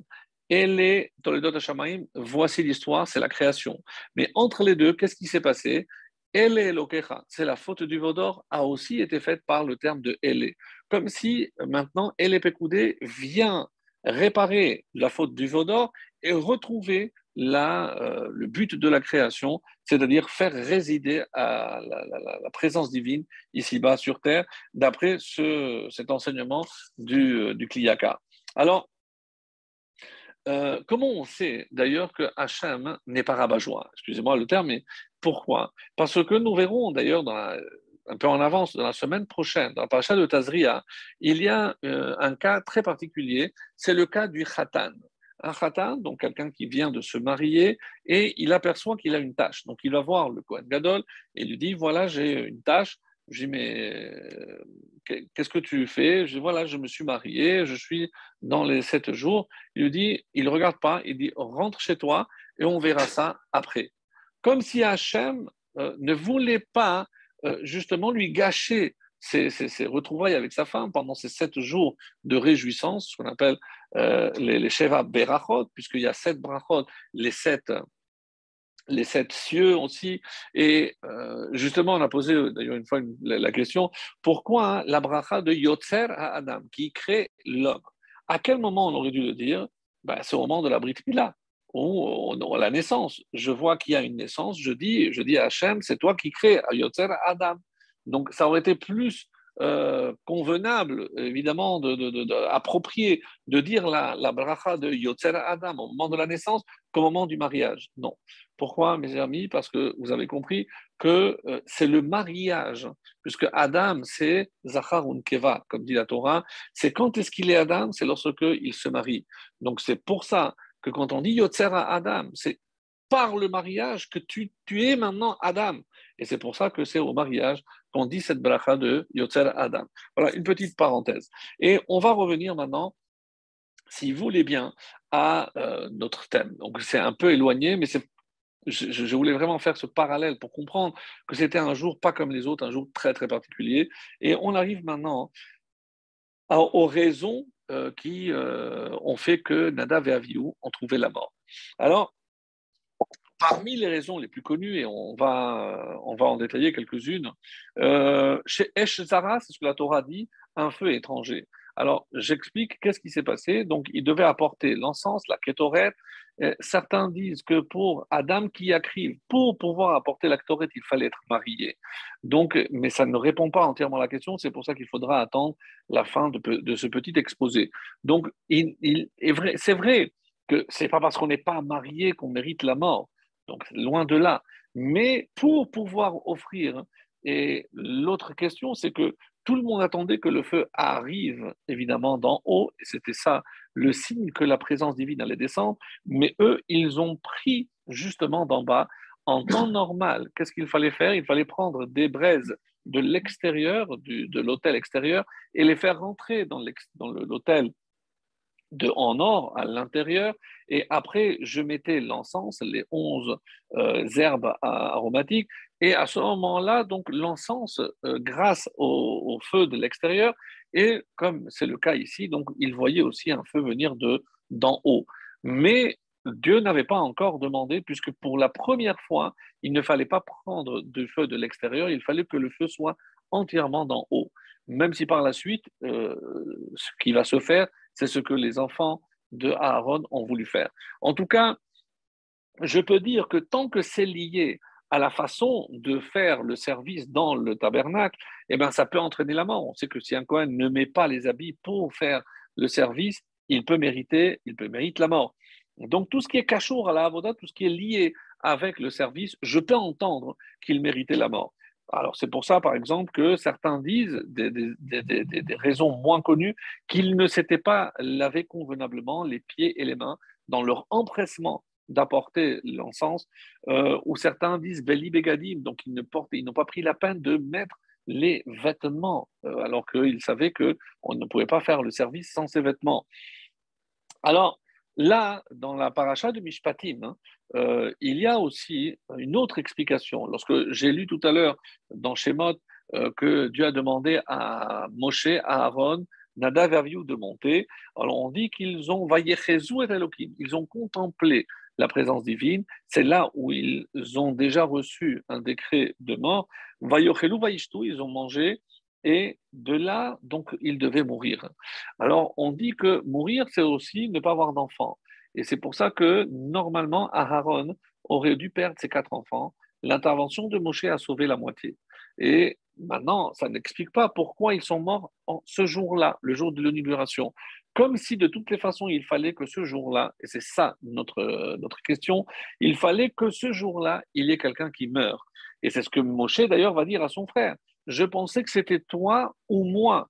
Ele Toledot Hashamayim, voici l'histoire, c'est la création. Mais entre les deux, qu'est-ce qui s'est passé? Ele Elokecha, c'est la faute du Vaudor, a aussi été faite par le terme de Ele. Comme si maintenant, Ele Pekoudé vient réparer la faute du Vaudor et retrouver le but de la création, c'est-à-dire faire résider la présence divine ici-bas sur Terre, d'après cet enseignement du Kliyaka. Alors, comment on sait d'ailleurs que Hachem n'est pas rabat-joie? Excusez-moi le terme, mais pourquoi? Parce que nous verrons d'ailleurs un peu en avance, dans la semaine prochaine, dans la paracha de Tazria, il y a un cas très particulier, c'est le cas du Khatan. Un Khatan, donc quelqu'un qui vient de se marier, et il aperçoit qu'il a une tâche. Donc il va voir le Kohen Gadol et lui dit, voilà, j'ai une tâche. Je dis, mais qu'est-ce que tu fais? Je dis, voilà, je me suis marié, je suis dans les 7 jours. Il lui dit, il ne regarde pas, il dit, rentre chez toi et on verra ça après. Comme si Hachem ne voulait pas justement lui gâcher ses retrouvailles avec sa femme pendant ces 7 jours de réjouissance, ce qu'on appelle les Sheva Berachot, puisqu'il y a 7 brachot, les sept cieux aussi. Et justement, on a posé d'ailleurs une fois la question, pourquoi la bracha de Yotzer à Adam, qui crée l'homme? À quel moment on aurait dû le dire? Ben, c'est au moment de la Brit Mila, la naissance. Je vois qu'il y a une naissance, je dis à Hachem, c'est toi qui crée à Yotzer à Adam. Donc ça aurait été plus convenable, évidemment, approprié de dire la bracha de Yotzer Adam au moment de la naissance qu'au moment du mariage. Non. Pourquoi, mes amis? Parce que vous avez compris que c'est le mariage, puisque Adam, c'est Zachar Keva, comme dit la Torah. C'est quand est-ce qu'il est Adam? C'est lorsque il se marie. Donc c'est pour ça que quand on dit Yotzer Adam, c'est par le mariage que tu es maintenant Adam. Et c'est pour ça que c'est au mariage qu'on dit cette bracha de Yotzer Adam. Voilà, une petite parenthèse. Et on va revenir maintenant, si vous voulez bien, à notre thème. Donc c'est un peu éloigné, mais je voulais vraiment faire ce parallèle pour comprendre que c'était un jour pas comme les autres, un jour très très particulier. Et on arrive maintenant aux raisons qui ont fait que Nadav et Avihu ont trouvé la mort. Alors, parmi les raisons les plus connues, et on va en détailler quelques-unes, chez Esh Zara, c'est ce que la Torah dit, un feu étranger. Alors, j'explique qu'est-ce qui s'est passé. Donc, il devait apporter l'encens, la kétoret. Certains disent que pour Adam qui Yakriv, pour pouvoir apporter la kétoret, il fallait être marié. Donc, mais ça ne répond pas entièrement à la question. C'est pour ça qu'il faudra attendre la fin de ce petit exposé. Donc, c'est vrai que c'est pas parce qu'on n'est pas marié qu'on mérite la mort. Donc, loin de là. Mais pour pouvoir offrir, et l'autre question, c'est que tout le monde attendait que le feu arrive, évidemment, d'en haut, et c'était ça le signe que la présence divine allait descendre, mais eux, ils ont pris justement d'en bas. En temps normal, qu'est-ce qu'il fallait faire? Il fallait prendre des braises de l'extérieur, de l'hôtel extérieur, et les faire rentrer dans l'hôtel en or à l'intérieur. Et après, je mettais l'encens, les 11 herbes aromatiques. Et à ce moment-là, donc l'encens, grâce au feu de l'extérieur, et comme c'est le cas ici, donc il voyait aussi un feu venir d'en haut. Mais Dieu n'avait pas encore demandé, puisque pour la première fois, il ne fallait pas prendre du feu de l'extérieur, il fallait que le feu soit entièrement d'en haut. Même si par la suite, ce qui va se faire, c'est ce que les enfants de Aaron ont voulu faire. En tout cas, je peux dire que tant que c'est lié à la façon de faire le service dans le tabernacle, eh ben, ça peut entraîner la mort. On sait que si un Cohen ne met pas les habits pour faire le service, il peut mériter la mort. Donc tout ce qui est cachour à la avoda, tout ce qui est lié avec le service, je peux entendre qu'il méritait la mort. Alors c'est pour ça, par exemple, que certains disent, des raisons moins connues, qu'ils ne s'étaient pas lavés convenablement les pieds et les mains dans leur empressement d'apporter l'encens, ou certains disent Beli Begadim, donc ils n'ont pas pris la peine de mettre les vêtements, alors qu'ils savaient qu'on ne pouvait pas faire le service sans ces vêtements. Alors, là, dans la paracha de Mishpatim, il y a aussi une autre explication. Lorsque j'ai lu tout à l'heure dans Shemot que Dieu a demandé à Moshe, à Aaron, Nadav et Avihu de monter, alors on dit qu'ils ont Vayechezu et Elohim, ils ont contemplé la présence divine. C'est là où ils ont déjà reçu un décret de mort. Vayochelu Vayishtu, ils ont mangé, et de là, donc, ils devaient mourir. Alors, on dit que mourir, c'est aussi ne pas avoir d'enfants. Et c'est pour ça que, normalement, Aharon aurait dû perdre ses 4 enfants. L'intervention de Moshe a sauvé la moitié. Et maintenant, ça n'explique pas pourquoi ils sont morts ce jour-là, le jour de l'inauguration. Comme si de toutes les façons, il fallait que ce jour-là, et c'est ça notre question, il fallait que ce jour-là, il y ait quelqu'un qui meure. Et c'est ce que Moshe, d'ailleurs, va dire à son frère. Je pensais que c'était toi ou moi,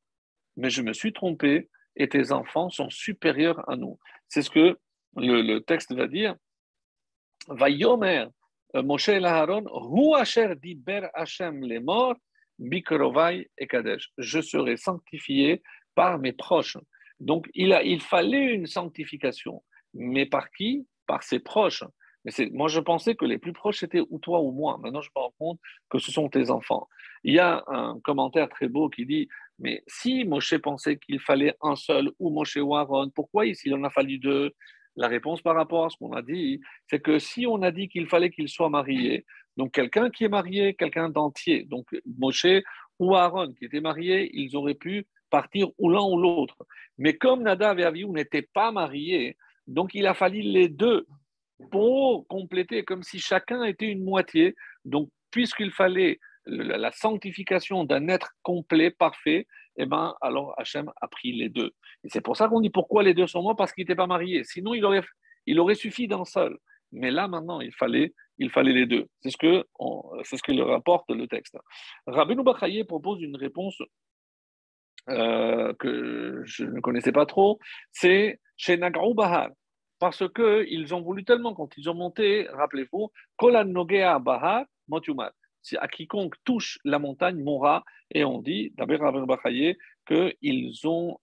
mais je me suis trompé et tes enfants sont supérieurs à nous. C'est ce que le texte va dire. Vayomer Moshe el Aharon, Hu asher diber Hashem lemor, bikrovai et kadesh. Je serai sanctifié par mes proches. Donc il fallait une sanctification. Mais par qui? Par ses proches. Moi, je pensais que les plus proches, c'était ou toi ou moi. Maintenant, je me rends compte que ce sont tes enfants. Il y a un commentaire très beau qui dit, mais si Moshe pensait qu'il fallait un seul, ou Moshe ou Aaron, pourquoi ici il en a fallu deux? La réponse par rapport à ce qu'on a dit, c'est que si on a dit qu'il fallait qu'il soit marié, donc quelqu'un qui est marié, quelqu'un d'entier, donc Moshe ou Aaron qui étaient mariés, ils auraient pu partir ou l'un ou l'autre. Mais comme Nadav et Avihu n'étaient pas mariés, donc il a fallu les deux pour compléter, comme si chacun était une moitié. Donc, puisqu'il fallait la sanctification d'un être complet, parfait, eh ben, alors Hachem a pris les deux. Et c'est pour ça qu'on dit pourquoi les deux sont morts, parce qu'ils n'étaient pas mariés. Sinon, il aurait suffi d'un seul. Mais là, maintenant, il fallait les deux. C'est ce que le rapporte le texte. Rabbeinu Bachaye propose une réponse que je ne connaissais pas trop, c'est chez Nagarou Bahar. Parce qu'ils ont voulu tellement, quand ils ont monté, rappelez-vous, Kolan Nogea Bahar, Motumat. Si à quiconque touche la montagne mourra, et on dit, d'abord Rabbeinu Bachaye, qu'ils ont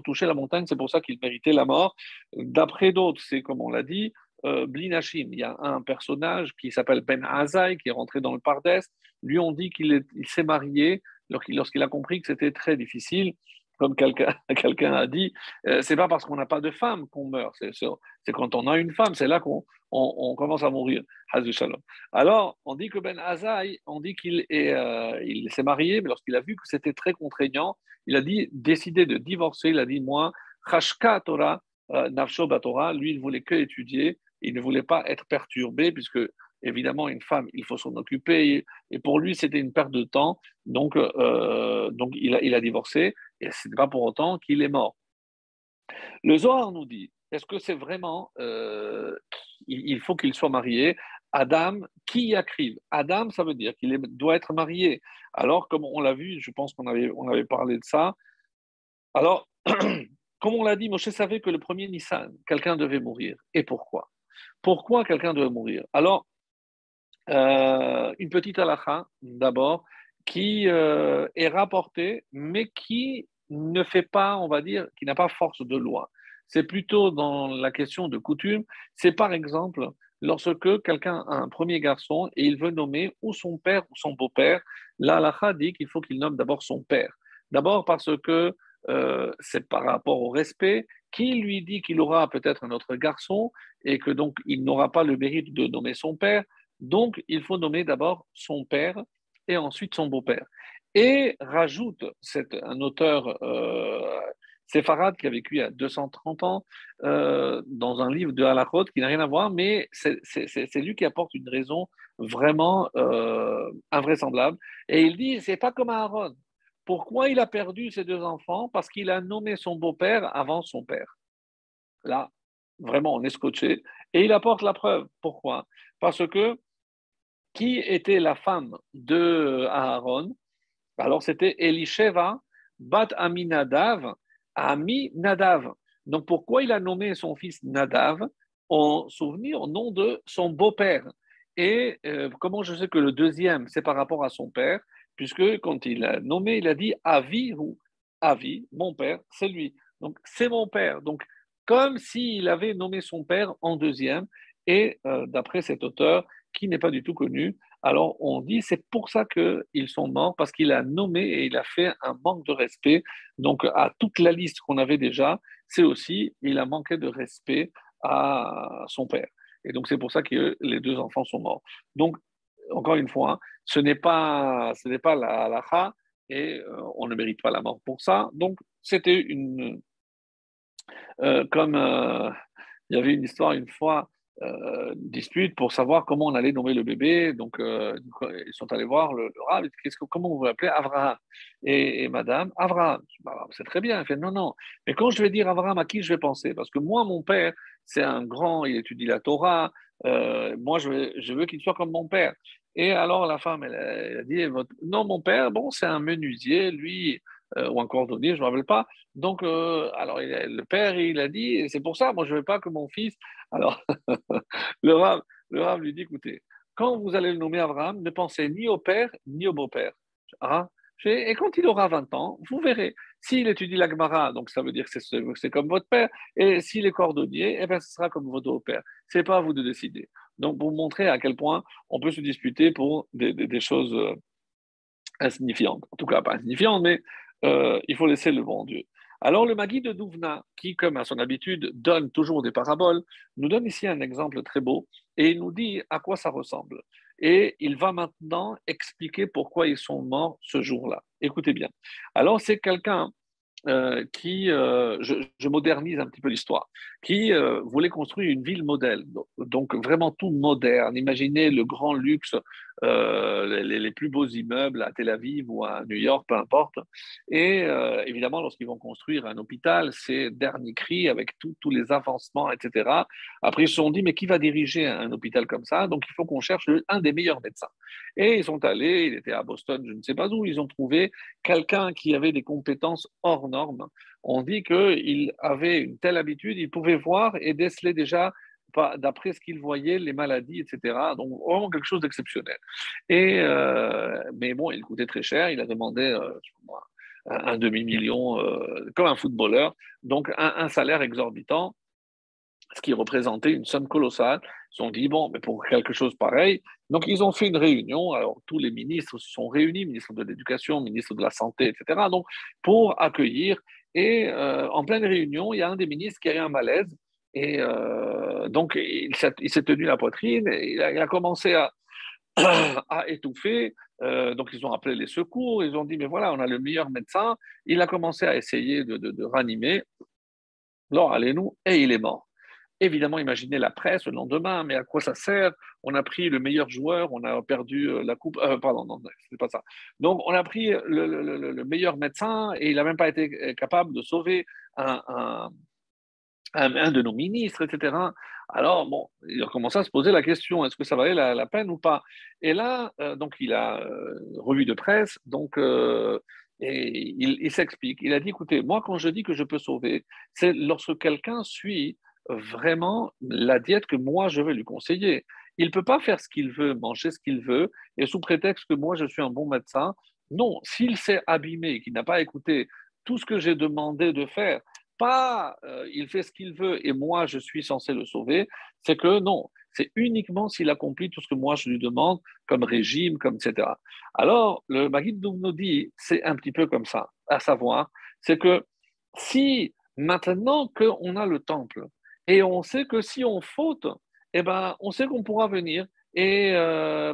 touché la montagne, c'est pour ça qu'ils méritaient la mort. D'après d'autres, c'est comme on l'a dit, Blinachim, il y a un personnage qui s'appelle Ben Azaï, qui est rentré dans le Pardes. Lui, on dit qu'il s'est marié lorsqu'il a compris que c'était très difficile. Comme quelqu'un a dit, c'est pas parce qu'on n'a pas de femme qu'on meurt, c'est quand on a une femme, c'est là qu'on commence à mourir. Shalom. Alors, on dit que Ben Azaï, on dit il s'est marié, mais lorsqu'il a vu que c'était très contraignant, il a décidé de divorcer. Il a dit, moi, Chashka Torah, Nafsho Batorah, lui, il ne voulait que étudier, il ne voulait pas être perturbé, puisque évidemment, une femme, il faut s'en occuper, et pour lui, c'était une perte de temps, donc il a divorcé, et ce n'est pas pour autant qu'il est mort. Le Zohar nous dit, est-ce que c'est vraiment, il faut qu'il soit marié? Adam, qui yakriv. Adam, ça veut dire doit être marié. Alors, comme on l'a vu, je pense on avait parlé de ça. Alors, comme on l'a dit, Moshe savait que le premier Nissan, quelqu'un devait mourir. Et pourquoi? Pourquoi quelqu'un devait mourir? Alors, une petite halakha, d'abord, qui est rapportée, mais qui ne fait pas, on va dire, qui n'a pas force de loi. C'est plutôt dans la question de coutume. C'est par exemple lorsque quelqu'un a un premier garçon et il veut nommer ou son père ou son beau-père, la halakha dit qu'il faut qu'il nomme d'abord son père. D'abord parce que c'est par rapport au respect. Qui lui dit qu'il aura peut-être un autre garçon et que donc il n'aura pas le mérite de nommer son père? Donc, il faut nommer d'abord son père et ensuite son beau-père. Et rajoute un auteur séfarade qui a vécu il y a 230 ans dans un livre de Halachot qui n'a rien à voir, mais c'est lui qui apporte une raison vraiment invraisemblable. Et il dit, c'est pas comme Aaron. Pourquoi il a perdu ses deux enfants? Parce qu'il a nommé son beau-père avant son père. Là, vraiment, on est scotché. Et il apporte la preuve. Pourquoi? Parce que qui était la femme de Aaron? Alors, c'était Elisheva, Bat Aminadav, Ami Nadav. Donc, pourquoi il a nommé son fils Nadav en souvenir, au nom de son beau-père? Et comment je sais que le deuxième, c'est par rapport à son père? Puisque quand il a nommé, il a dit Avi ou Avi, mon père, c'est lui. Donc, c'est mon père. Donc, comme s'il avait nommé son père en deuxième. Et d'après cet auteur, qui n'est pas du tout connu, alors on dit c'est pour ça qu'ils sont morts, parce qu'il a nommé et il a fait un manque de respect. Donc à toute la liste qu'on avait déjà, c'est aussi, il a manqué de respect à son père. Et donc c'est pour ça que les deux enfants sont morts. Donc, encore une fois, ce n'est pas la halakha et on ne mérite pas la mort pour ça. Donc c'était comme il y avait une histoire une fois, dispute pour savoir comment on allait nommer le bébé. Donc, ils sont allés voir le Rav. Comment on veut l'appeler? Abraham. Et madame, Abraham. Bah, c'est très bien. Elle fait non, non. Mais quand je vais dire Abraham, à qui je vais penser? Parce que moi, mon père, c'est un grand, il étudie la Torah. Moi, je veux qu'il soit comme mon père. Et alors, la femme, elle a dit non, mon père, bon, c'est un menuisier, lui, ou un cordonnier, je ne me rappelle pas. Donc, alors, le père, il a dit, c'est pour ça, moi, je ne veux pas que mon fils. Alors, le Rav, le Rav lui dit, écoutez, quand vous allez le nommer Abraham, ne pensez ni au père ni au beau-père. Ah, et quand il aura 20 ans, vous verrez. S'il étudie la Gemara, donc ça veut dire que c'est comme votre père, et s'il est cordonnier, eh bien, ce sera comme votre beau-père. Ce n'est pas à vous de décider. Donc, pour montrer à quel point on peut se disputer pour des choses insignifiantes. En tout cas, pas insignifiantes, mais il faut laisser le bon Dieu. Alors, le Magui de Douvna, qui, comme à son habitude, donne toujours des paraboles, nous donne ici un exemple très beau et il nous dit à quoi ça ressemble. Et il va maintenant expliquer pourquoi ils sont morts ce jour-là. Écoutez bien. Alors, c'est quelqu'un je modernise un petit peu l'histoire, qui voulait construire une ville modèle, donc vraiment tout moderne. Imaginez le grand luxe, les plus beaux immeubles à Tel Aviv ou à New York, peu importe. Et évidemment, lorsqu'ils vont construire un hôpital, c'est dernier cri avec tous les avancements, etc. Après, ils se sont dit, mais qui va diriger un hôpital comme ça? Donc, il faut qu'on cherche un des meilleurs médecins. Et ils sont allés, il était à Boston, je ne sais pas où, ils ont trouvé quelqu'un qui avait des compétences hors normes. On dit qu'il avait une telle habitude, il pouvait voir et déceler déjà, d'après ce qu'il voyait, les maladies, etc. Donc, vraiment quelque chose d'exceptionnel. Mais bon, il coûtait très cher, il a demandé un demi-million, comme un footballeur, donc un salaire exorbitant, ce qui représentait une somme colossale. Ils ont dit, bon, mais pour quelque chose pareil, donc ils ont fait une réunion, alors tous les ministres se sont réunis, ministre de l'Éducation, ministre de la Santé, etc., donc pour accueillir, et en pleine réunion, il y a un des ministres qui a eu un malaise, et donc il s'est tenu la poitrine, et il a commencé à étouffer, donc ils ont appelé les secours, ils ont dit, mais voilà, on a le meilleur médecin, il a commencé à essayer de ranimer, alors allez-nous, et il est mort. Évidemment, imaginez la presse le lendemain, mais à quoi ça sert? On a pris le meilleur joueur, on a perdu la coupe. Pardon, non, c'est pas ça. Donc, on a pris le meilleur médecin et il n'a même pas été capable de sauver un, un de nos ministres, etc. Alors, bon, il a commencé à se poser la question, est-ce que ça valait la peine ou pas? Et là, donc, il a revue de presse, donc, et il s'explique. Il a dit, écoutez, moi, quand je dis que je peux sauver, c'est lorsque quelqu'un suit vraiment la diète que moi, je vais lui conseiller. Il ne peut pas faire ce qu'il veut, manger ce qu'il veut, et sous prétexte que moi, je suis un bon médecin. Non, s'il s'est abîmé, qu'il n'a pas écouté tout ce que j'ai demandé de faire, pas il fait ce qu'il veut et moi je suis censé le sauver, c'est que non, c'est uniquement s'il accomplit tout ce que moi je lui demande, comme régime, comme etc. Alors, le Maguide nous dit, c'est un petit peu comme ça, à savoir, c'est que si maintenant qu'on a le temple et on sait que si on faute, eh ben, on sait qu'on pourra venir et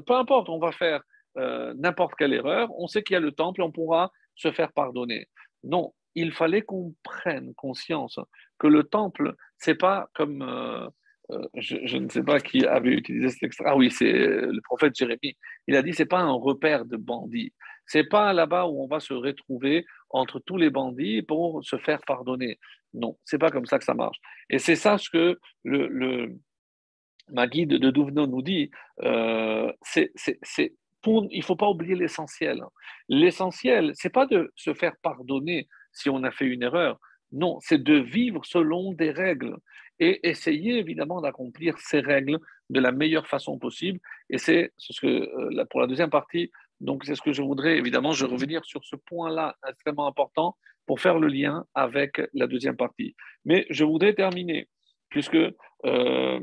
peu importe, on va faire n'importe quelle erreur, on sait qu'il y a le temple et on pourra se faire pardonner. Non, il fallait qu'on prenne conscience que le temple, c'est pas comme je ne sais pas qui avait utilisé cet extrait. Ah oui, c'est le prophète Jérémie. Il a dit c'est pas un repère de bandits. C'est pas là-bas où on va se retrouver entre tous les bandits pour se faire pardonner. Non, c'est pas comme ça que ça marche. Et c'est ça ce que ma guide de Douvno nous dit. Il ne faut pas oublier l'essentiel. L'essentiel, c'est pas de se faire pardonner si on a fait une erreur. Non, c'est de vivre selon des règles et essayer évidemment d'accomplir ces règles de la meilleure façon possible. Et c'est ce que, pour la deuxième partie, donc c'est ce que je voudrais évidemment, je vais revenir sur ce point-là extrêmement important pour faire le lien avec la deuxième partie. Mais je voudrais terminer, puisque par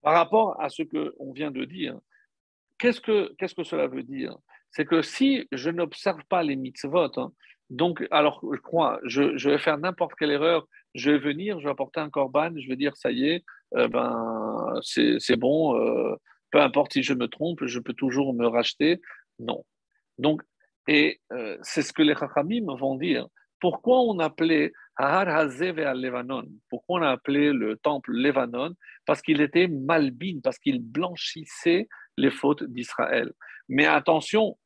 rapport à ce qu'on vient de dire, qu'est-ce que cela veut dire? C'est que si je n'observe pas les mitzvot, hein, donc, alors je crois, je vais faire n'importe quelle erreur, je vais venir, je vais apporter un korban, je vais dire, ça y est, c'est bon, peu importe si je me trompe, je peux toujours me racheter. Non. Donc, et c'est ce que les Chachamim vont dire. Pourquoi on appelait Har Hazev al Levanon? Pourquoi on a appelé le temple Levanon? Parce qu'il était malbine, parce qu'il blanchissait les fautes d'Israël. Mais attention,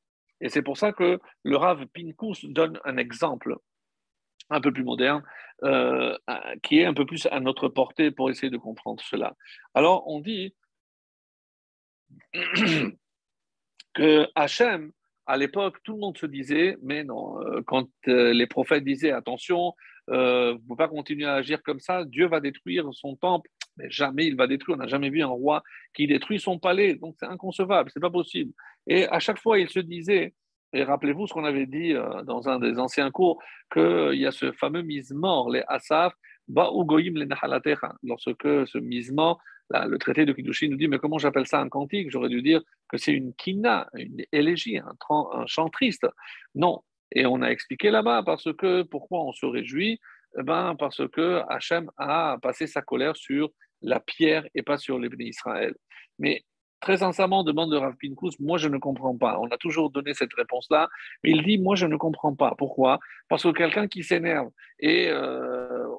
et c'est pour ça que le Rav Pinkus donne un exemple un peu plus moderne, qui est un peu plus à notre portée pour essayer de comprendre cela. Alors, on dit que Hachem, à l'époque, tout le monde se disait, mais non, quand les prophètes disaient, attention, vous ne pouvez pas continuer à agir comme ça, Dieu va détruire son temple, mais jamais il va détruire, on n'a jamais vu un roi qui détruit son palais, donc c'est inconcevable, c'est pas possible. Et à chaque fois, il se disait, et rappelez-vous ce qu'on avait dit dans un des anciens cours, qu'il y a ce fameux mise-mort, les Asaf, Ba'u goyim le Nahalatecha, lorsque ce mise-mort, le traité de Kiddushin nous dit, mais comment j'appelle ça un cantique? J'aurais dû dire que c'est une kina, une élégie, un chant triste. Non. Et on a expliqué là-bas parce que pourquoi on se réjouit? Eh ben, parce que Hachem a passé sa colère sur la pierre et pas sur les bénis Israël. Mais très sincèrement, demande de Rav Pinkus, moi je ne comprends pas. On a toujours donné cette réponse-là, mais il dit, moi je ne comprends pas. Pourquoi? Parce que quelqu'un qui s'énerve et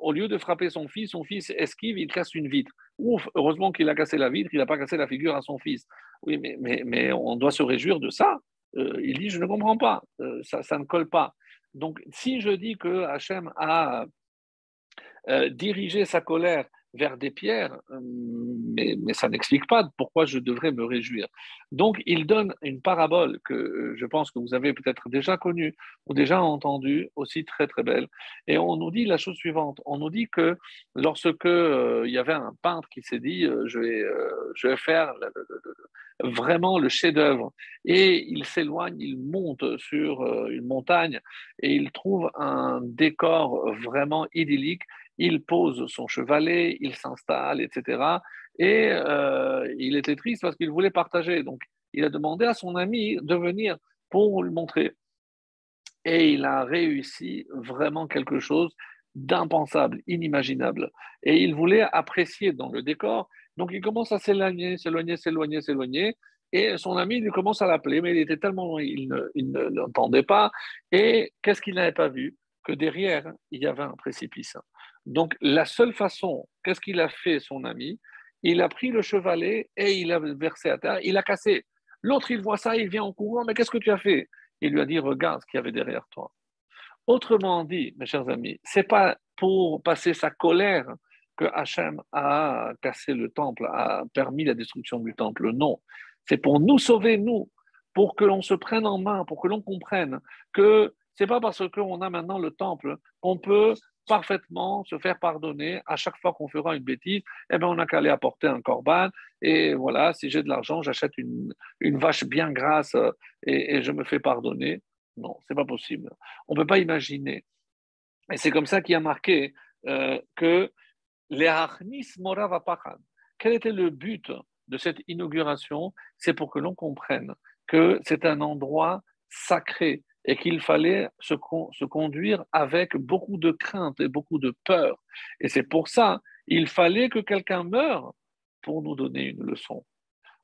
au lieu de frapper son fils esquive, il casse une vitre. Ouf, heureusement qu'il a cassé la vitre, il n'a pas cassé la figure à son fils. Oui, mais on doit se réjouir de ça. Il dit, je ne comprends pas, ça ne colle pas. Donc, si je dis que Hachem a dirigé sa colère vers des pierres, mais ça n'explique pas pourquoi je devrais me réjouir. Donc, il donne une parabole que je pense que vous avez peut-être déjà connue ou déjà entendue, aussi très très belle. Et on nous dit la chose suivante, on nous dit que lorsque il y avait un peintre qui s'est dit, je vais faire vraiment le chef-d'œuvre, et il s'éloigne, il monte sur une montagne et il trouve un décor vraiment idyllique, il pose son chevalet, il s'installe, etc. Et il était triste parce qu'il voulait partager. Donc, il a demandé à son ami de venir pour lui montrer. Et il a réussi vraiment quelque chose d'impensable, inimaginable. Et il voulait apprécier dans le décor. Donc, il commence à s'éloigner, s'éloigner, s'éloigner, s'éloigner. Et son ami lui commence à l'appeler, mais il était tellement loin, il ne l'entendait pas. Et qu'est-ce qu'il n'avait pas vu? Que derrière, il y avait un précipice. Donc, la seule façon, qu'est-ce qu'il a fait, son ami? Il a pris le chevalet et il l'a versé à terre, il a cassé. L'autre, il voit ça, il vient en courant, mais qu'est-ce que tu as fait? Il lui a dit, regarde ce qu'il y avait derrière toi. Autrement dit, mes chers amis, c'est pas pour passer sa colère que Hachem a cassé le temple, a permis la destruction du temple. Non, c'est pour nous sauver, nous, pour que l'on se prenne en main, pour que l'on comprenne que c'est pas parce qu'on a maintenant le temple qu'on peut parfaitement se faire pardonner à chaque fois qu'on fera une bêtise. Eh bien, on n'a qu'à aller apporter un corban et voilà, si j'ai de l'argent, j'achète une vache bien grasse et je me fais pardonner. Non, c'est pas possible. On ne peut pas imaginer. Et c'est comme ça qu'il y a marqué que les Achnis Morav Apachad. Quel était le but de cette inauguration? C'est pour que l'on comprenne que c'est un endroit sacré et qu'il fallait se conduire avec beaucoup de crainte et beaucoup de peur. Et c'est pour ça il fallait que quelqu'un meure pour nous donner une leçon.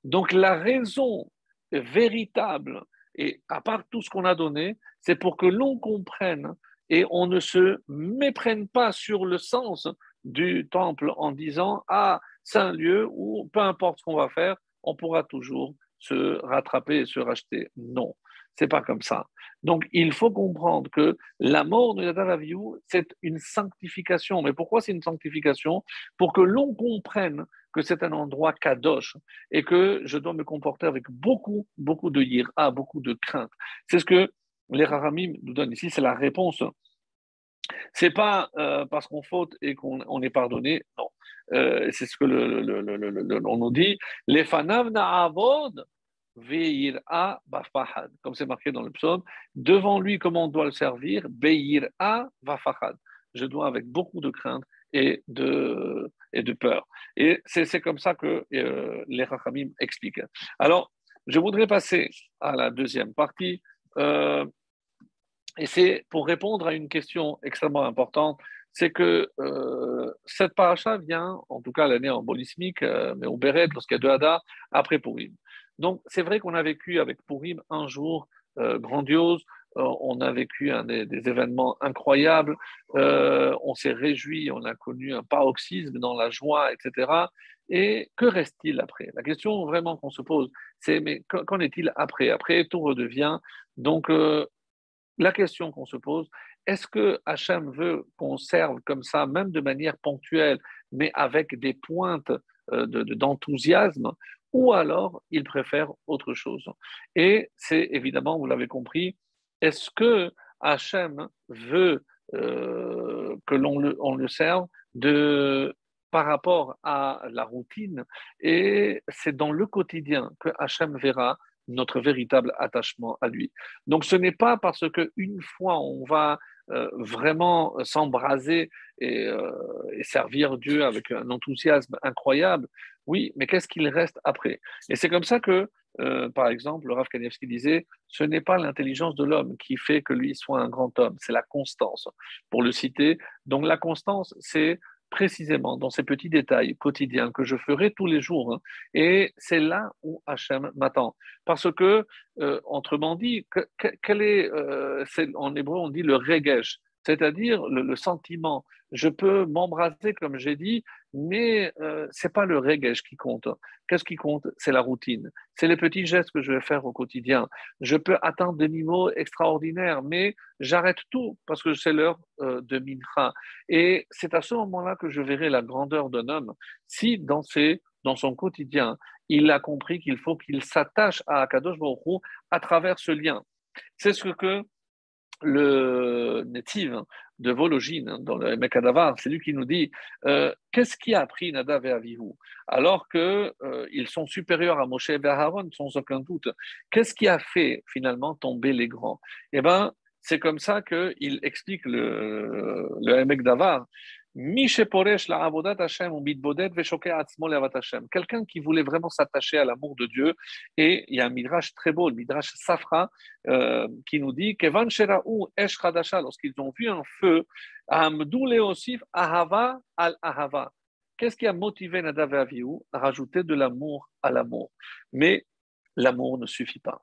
Donc la raison véritable, et à part tout ce qu'on a donné, c'est pour que l'on comprenne et on ne se méprenne pas sur le sens du temple en disant ah, c'est un lieu où peu importe ce qu'on va faire, on pourra toujours se rattraper et se racheter. Non, c'est pas comme ça. Donc il faut comprendre que la mort de Nadav Avihu, c'est une sanctification. Mais pourquoi c'est une sanctification? Pour que l'on comprenne que c'est un endroit kadosh et que je dois me comporter avec beaucoup, beaucoup de yira, beaucoup de crainte. C'est ce que les Rahamim nous donnent ici, c'est la réponse. C'est pas parce qu'on faute et qu'on est pardonné, non. C'est ce que on nous dit. Les fanav na'avod ve'ira bafahad, comme c'est marqué dans le psaume. Devant lui, comment on doit le servir? Be'ira bafahad. Je dois avec beaucoup de crainte et de peur. Et c'est comme ça que les Rachamim expliquent. Alors, je voudrais passer à la deuxième partie. Et c'est pour répondre à une question extrêmement importante, c'est que cette paracha vient, en tout cas l'année en bolismique, mais au Béret, lorsqu'il y a deux Hadar, après Purim. Donc c'est vrai qu'on a vécu avec Purim un jour grandiose, on a vécu des événements incroyables, on s'est réjoui, on a connu un paroxysme dans la joie, etc. Et que reste-t-il après? La question vraiment qu'on se pose, c'est mais qu'en est-il après? Après, tout redevient. Donc, la question qu'on se pose, est-ce que Hachem veut qu'on serve comme ça, même de manière ponctuelle, mais avec des pointes d'enthousiasme, ou alors il préfère autre chose? Et c'est évidemment, vous l'avez compris, est-ce que Hachem veut que on le serve par rapport à la routine, et c'est dans le quotidien que Hachem verra notre véritable attachement à lui. Donc ce n'est pas parce qu'une fois on va vraiment s'embraser et servir Dieu avec un enthousiasme incroyable, oui, mais qu'est-ce qu'il reste après? Et c'est comme ça que, par exemple, le Rav Kanievski disait, ce n'est pas l'intelligence de l'homme qui fait que lui soit un grand homme, c'est la constance, pour le citer. Donc la constance, c'est précisément dans ces petits détails quotidiens que je ferai tous les jours. Hein. Et c'est là où Hachem m'attend. Parce que, autrement dit, en hébreu, on dit le regesh, c'est-à-dire le sentiment. Je peux m'embraser, comme j'ai dit, mais c'est pas le regesh qui compte. Qu'est-ce qui compte? C'est la routine. C'est les petits gestes que je vais faire au quotidien. Je peux atteindre des niveaux extraordinaires, mais j'arrête tout parce que c'est l'heure de mincha. Et c'est à ce moment-là que je verrai la grandeur d'un homme si dans son quotidien, il a compris qu'il faut qu'il s'attache à Akadosh Baruch Hu à travers ce lien. C'est ce que le Netiv de Vologine, dans le Mekadavar, c'est lui qui nous dit qu'est-ce qui a appris Nadav et Avihu alors qu'ils sont supérieurs à Moshe et Aaron sans aucun doute. Qu'est-ce qui a fait finalement tomber les grands? Eh bien, c'est comme ça qu'il explique le Mekdavar. Quelqu'un qui voulait vraiment s'attacher à l'amour de Dieu, et il y a un midrash très beau, le midrash Safra, qui nous dit Kevan Shera'u Esh Chadasha, lorsqu'ils ont vu un feu, Amdou Leosif Ahava al Ahava. Qu'est-ce qui a motivé Nadav et Avihu à rajouter de l'amour à l'amour? Mais l'amour ne suffit pas.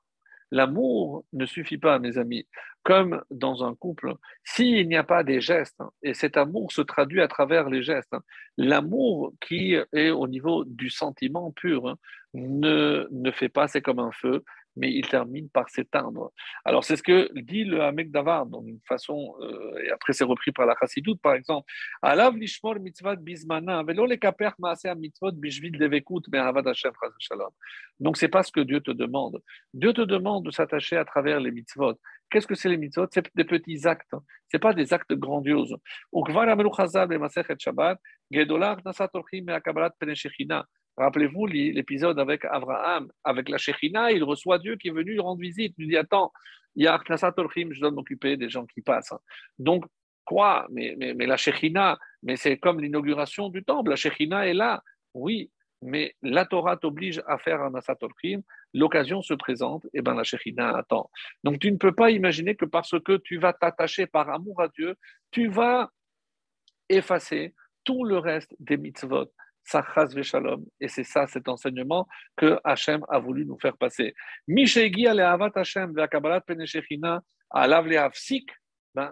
L'amour ne suffit pas, mes amis. Comme dans un couple, s'il n'y a pas des gestes, et cet amour se traduit à travers les gestes, l'amour qui est au niveau du sentiment pur ne fait pas, c'est comme un feu, mais il termine par s'éteindre. Alors, c'est ce que dit le Hamek Davar, d'une façon, et après c'est repris par la Chassidoute, par exemple. Alav lishmor mitzvot bismana, velo lekaper maaseh mitzvot bishvil devekut me'avad Hashem chas v'shalom. Donc, c'est pas ce que Dieu te demande. Dieu te demande de s'attacher à travers les mitzvot. Qu'est-ce que c'est les mitzvot? C'est des petits actes. C'est pas des actes grandioses. Ukvar amelu chazal b'masechet Shabbat, gedolah knasat orchim me'akabalat pene shechina. Rappelez-vous l'épisode avec Abraham, avec la Shekhinah, il reçoit Dieu qui est venu lui rendre visite. Il lui dit, attends, il y a Knasat Olchim, je dois m'occuper des gens qui passent. Donc, quoi mais la Shekhinah, mais c'est comme l'inauguration du temple, la Shekhinah est là. Oui, mais la Torah t'oblige à faire un Knasat Olchim, l'occasion se présente, et bien la Shekhinah attend. Donc, tu ne peux pas imaginer que parce que tu vas t'attacher par amour à Dieu, tu vas effacer tout le reste des mitzvot. Sachas veshalom. Et c'est ça, cet enseignement que Hachem a voulu nous faire passer. Mishegi alehavat Hachem ve'akabalat peneshechina alav lehavsik.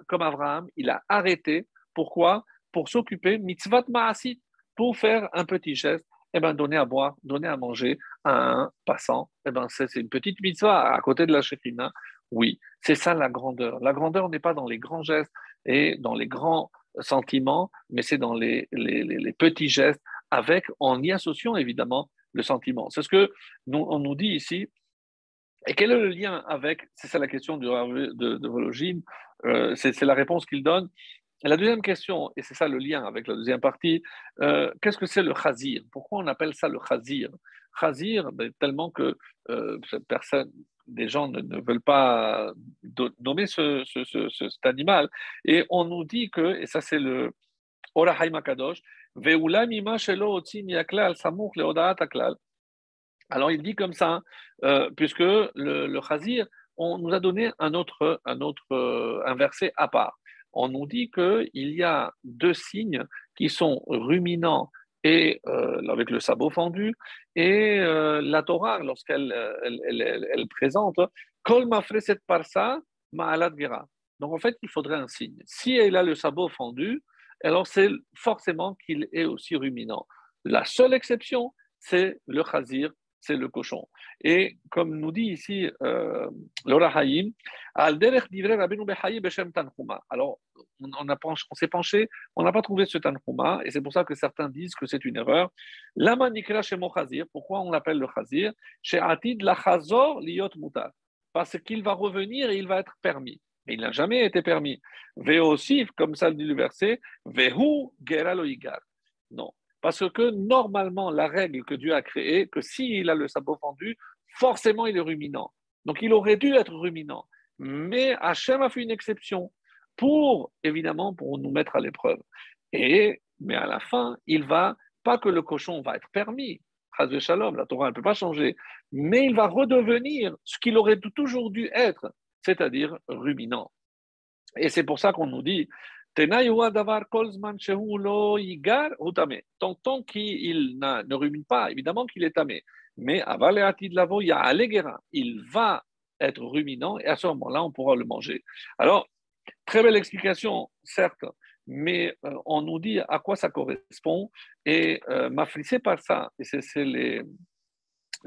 Comme Abraham, il a arrêté. Pourquoi? Pour s'occuper mitzvat ma'asit, pour faire un petit geste. Eh ben, donner à boire, donner à manger à un passant. Eh ben, c'est une petite mitzvah à côté de la Shekhinah. Oui, c'est ça la grandeur. La grandeur n'est pas dans les grands gestes et dans les grands sentiments, mais c'est dans les petits gestes en y associant évidemment le sentiment. C'est ce que on nous dit ici. Et quel est le lien avec, c'est ça la question de Vologine, c'est la réponse qu'il donne. Et la deuxième question, et c'est ça le lien avec la deuxième partie, qu'est-ce que c'est le chazir? Pourquoi on appelle ça le chazir? Chazir, tellement que personne, des gens ne veulent pas nommer cet animal. Et on nous dit que, et ça c'est le Orahaim Akadosh, Ve'ula mima shelo otzi miaklal samuch leodaat aklal. Alors il dit comme ça, puisque le chazir, on nous a donné un verset à part. On nous dit qu'il y a deux signes qui sont ruminants et avec le sabot fendu, et la Torah, lorsqu'elle elle présente, Kol mafreset parsa ma'alat gera. Donc en fait, il faudrait un signe. Si elle a le sabot fendu, alors c'est forcément qu'il est aussi ruminant. La seule exception, c'est le chazir, c'est le cochon. Et comme nous dit ici Laura Haïm, Al derech divrei Rabbeinu Behaye Beshem Tanchuma. Alors, on s'est penché, on n'a pas trouvé ce Tanchuma, et c'est pour ça que certains disent que c'est une erreur. Lama nikra shemo chazir, pourquoi on l'appelle le chazir? Chez Atid la chazor liot mutar. Parce qu'il va revenir et il va être permis. Mais il n'a jamais été permis. Veosif, comme ça le dit le verset, Vehu gera lo igar. Non. Parce que normalement, la règle que Dieu a créée, que s'il a le sabot fendu, forcément il est ruminant. Donc il aurait dû être ruminant. Mais Hachem a fait une exception évidemment, pour nous mettre à l'épreuve. Mais à la fin, pas que le cochon va être permis, Chas v'shalom, la Torah ne peut pas changer, mais il va redevenir ce qu'il aurait toujours dû être, c'est-à-dire ruminant. Et c'est pour ça qu'on nous dit, tant qu'il ne rumine pas, évidemment qu'il est tamé. Mais il va être ruminant et à ce moment-là, on pourra le manger. Alors, très belle explication, certes, mais on nous dit à quoi ça correspond. Et m'affligé par ça, et c'est le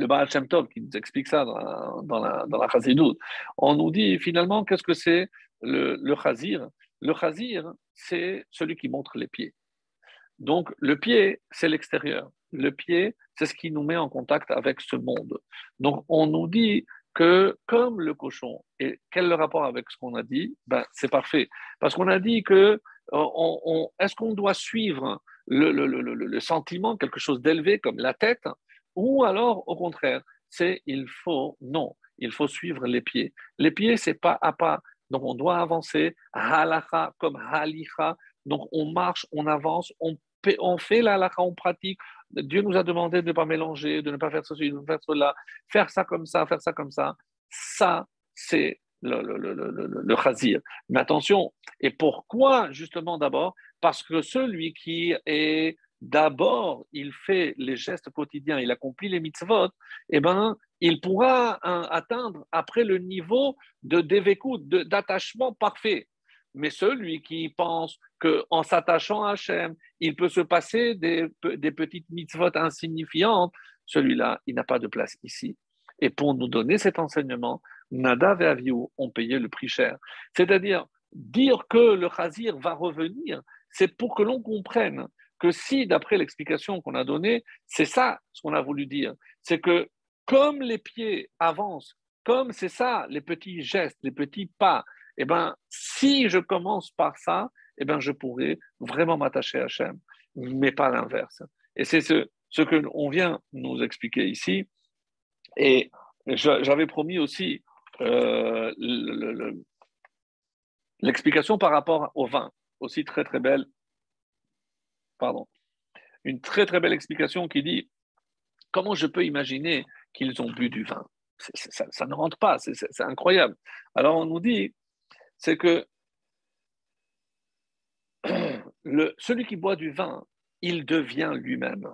Baal Shem Tov qui nous explique ça dans la Chassidoute. On nous dit finalement qu'est-ce que c'est le chazir. Le chazir, c'est celui qui montre les pieds. Donc, le pied, c'est l'extérieur. Le pied, c'est ce qui nous met en contact avec ce monde. Donc, on nous dit que comme le cochon, et quel est le rapport avec ce qu'on a dit? C'est parfait. Parce qu'on a dit que est-ce qu'on doit suivre le sentiment, quelque chose d'élevé comme la tête, ou alors, au contraire, non, il faut suivre les pieds. Les pieds, c'est pas à pas. Donc, on doit avancer, halacha comme halicha. Donc, on marche, on avance, on fait la halacha, on pratique. Dieu nous a demandé de ne pas mélanger, de ne pas faire ceci, de ne pas faire cela, faire ça comme ça, faire ça comme ça. Ça, c'est le chazir. Mais attention, et pourquoi justement d'abord? Parce que celui qui est d'abord, il fait les gestes quotidiens, il accomplit les mitzvot, eh ben, il pourra atteindre après le niveau de dévécoute, d'attachement parfait. Mais celui qui pense qu'en s'attachant à Hachem, il peut se passer des petites mitzvot insignifiantes, celui-là, il n'a pas de place ici. Et pour nous donner cet enseignement, Nadav et Avihu ont payé le prix cher. C'est-à-dire, dire que le Khazir va revenir, c'est pour que l'on comprenne que si, d'après l'explication qu'on a donnée, c'est ça ce qu'on a voulu dire. C'est que comme les pieds avancent, comme c'est ça, les petits gestes, les petits pas, eh ben, si je commence par ça, eh ben, je pourrais vraiment m'attacher à Hachem, mais pas l'inverse. Et c'est ce qu'on vient nous expliquer ici. Et j'avais promis aussi l'explication par rapport au vin, aussi très très belle, pardon, une très très belle explication qui dit comment je peux imaginer qu'ils ont bu du vin. Ça ne rentre pas, c'est incroyable. Alors on nous dit, c'est que celui qui boit du vin, il devient lui-même.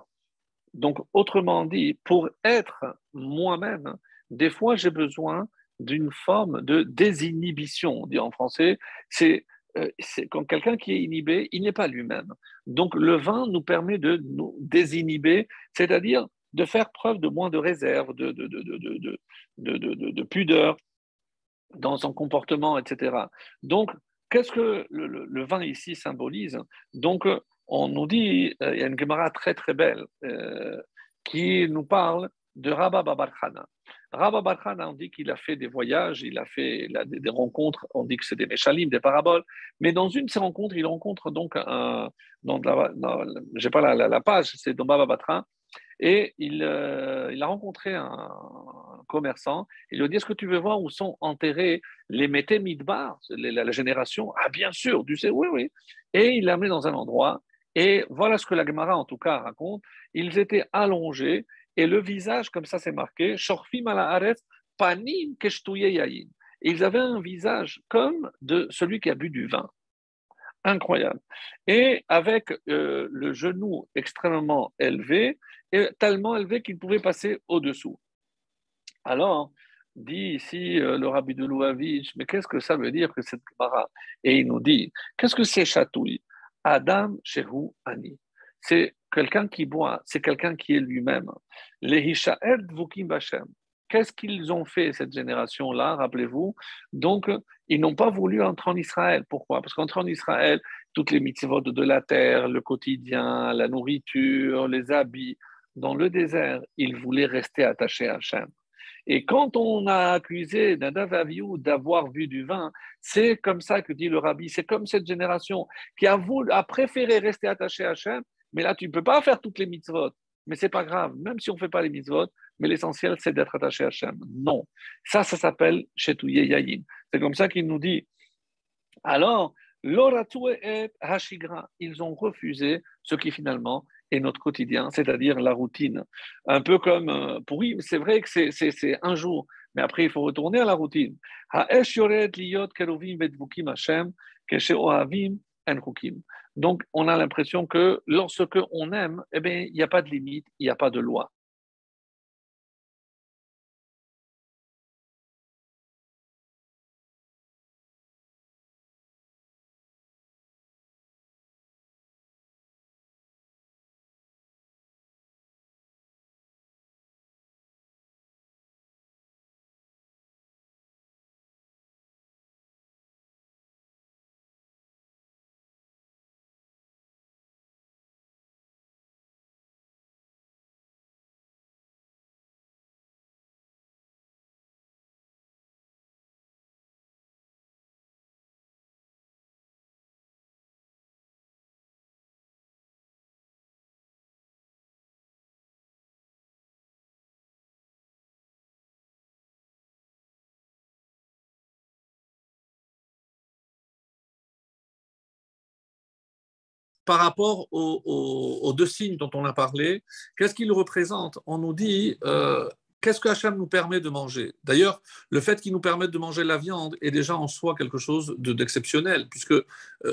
Donc, autrement dit, pour être moi-même, des fois, j'ai besoin d'une forme de désinhibition. On dit en français, c'est quand quelqu'un qui est inhibé, il n'est pas lui-même. Donc, le vin nous permet de nous désinhiber, c'est-à-dire de faire preuve de moins de réserve, de pudeur dans son comportement, etc. Donc, qu'est-ce que le vin ici symbolise? Donc, on nous dit, il y a une Gemara très très belle qui nous parle de Rabba Bar Chana. Rabba Bar Chana, on dit qu'il a fait des voyages, il a fait des rencontres, on dit que c'est des méchalim, des paraboles, mais dans une de ces rencontres, il rencontre donc j'ai pas la page, c'est dans Baba Batra, et il a rencontré un commerçant. Il lui a dit, est-ce que tu veux voir où sont enterrés les Mété Midbar, la génération? Ah, bien sûr, tu sais, oui, oui. Et il l'a amené dans un endroit. Et voilà ce que la Gemara, en tout cas, raconte. Ils étaient allongés et le visage, comme ça c'est marqué, Shorfim ala aretz, panim keshtouye yayin. Ils avaient un visage comme de celui qui a bu du vin. Incroyable. Et avec le genou extrêmement élevé, et tellement élevé qu'il pouvait passer au-dessous. Alors, dit ici le rabbi de Louavitch, mais qu'est-ce que ça veut dire que cette Gemara? Et il nous dit, qu'est-ce que c'est chatouille? Adam Shehu Ani. C'est quelqu'un qui boit, c'est quelqu'un qui est lui-même. Les Hishaed Vukim Bashem. Qu'est-ce qu'ils ont fait, cette génération-là, rappelez-vous? Donc, ils n'ont pas voulu entrer en Israël. Pourquoi? Parce qu'entrer en Israël, toutes les mitzvot de la terre, le quotidien, la nourriture, les habits, dans le désert, ils voulaient rester attachés à Hachem. Et quand on a accusé Nadav et Avihu d'avoir bu du vin, c'est comme ça que dit le rabbi, c'est comme cette génération qui a préféré rester attaché à Hachem, mais là tu ne peux pas faire toutes les mitzvot. Mais c'est pas grave, même si on ne fait pas les mitzvot, mais l'essentiel c'est d'être attaché à Hachem. Non, ça s'appelle Chetouye Yayin. C'est comme ça qu'il nous dit. Alors, l'oratoué et hashigra, ils ont refusé ce qui finalement est notre quotidien, c'est-à-dire la routine. Un peu comme, pourri, c'est vrai que c'est un jour, mais après il faut retourner à la routine. Ha'esh yored liyot keruvim vedvukim Hashem, kesheohavim enchukim. Donc, on a l'impression que lorsque on aime, eh bien, il n'y a pas de limite, il n'y a pas de loi. Par rapport aux deux signes dont on a parlé, qu'est-ce qu'ils représentent? On nous dit qu'est-ce que Hachem nous permet de manger? D'ailleurs, le fait qu'il nous permette de manger la viande est déjà en soi quelque chose d'exceptionnel, puisque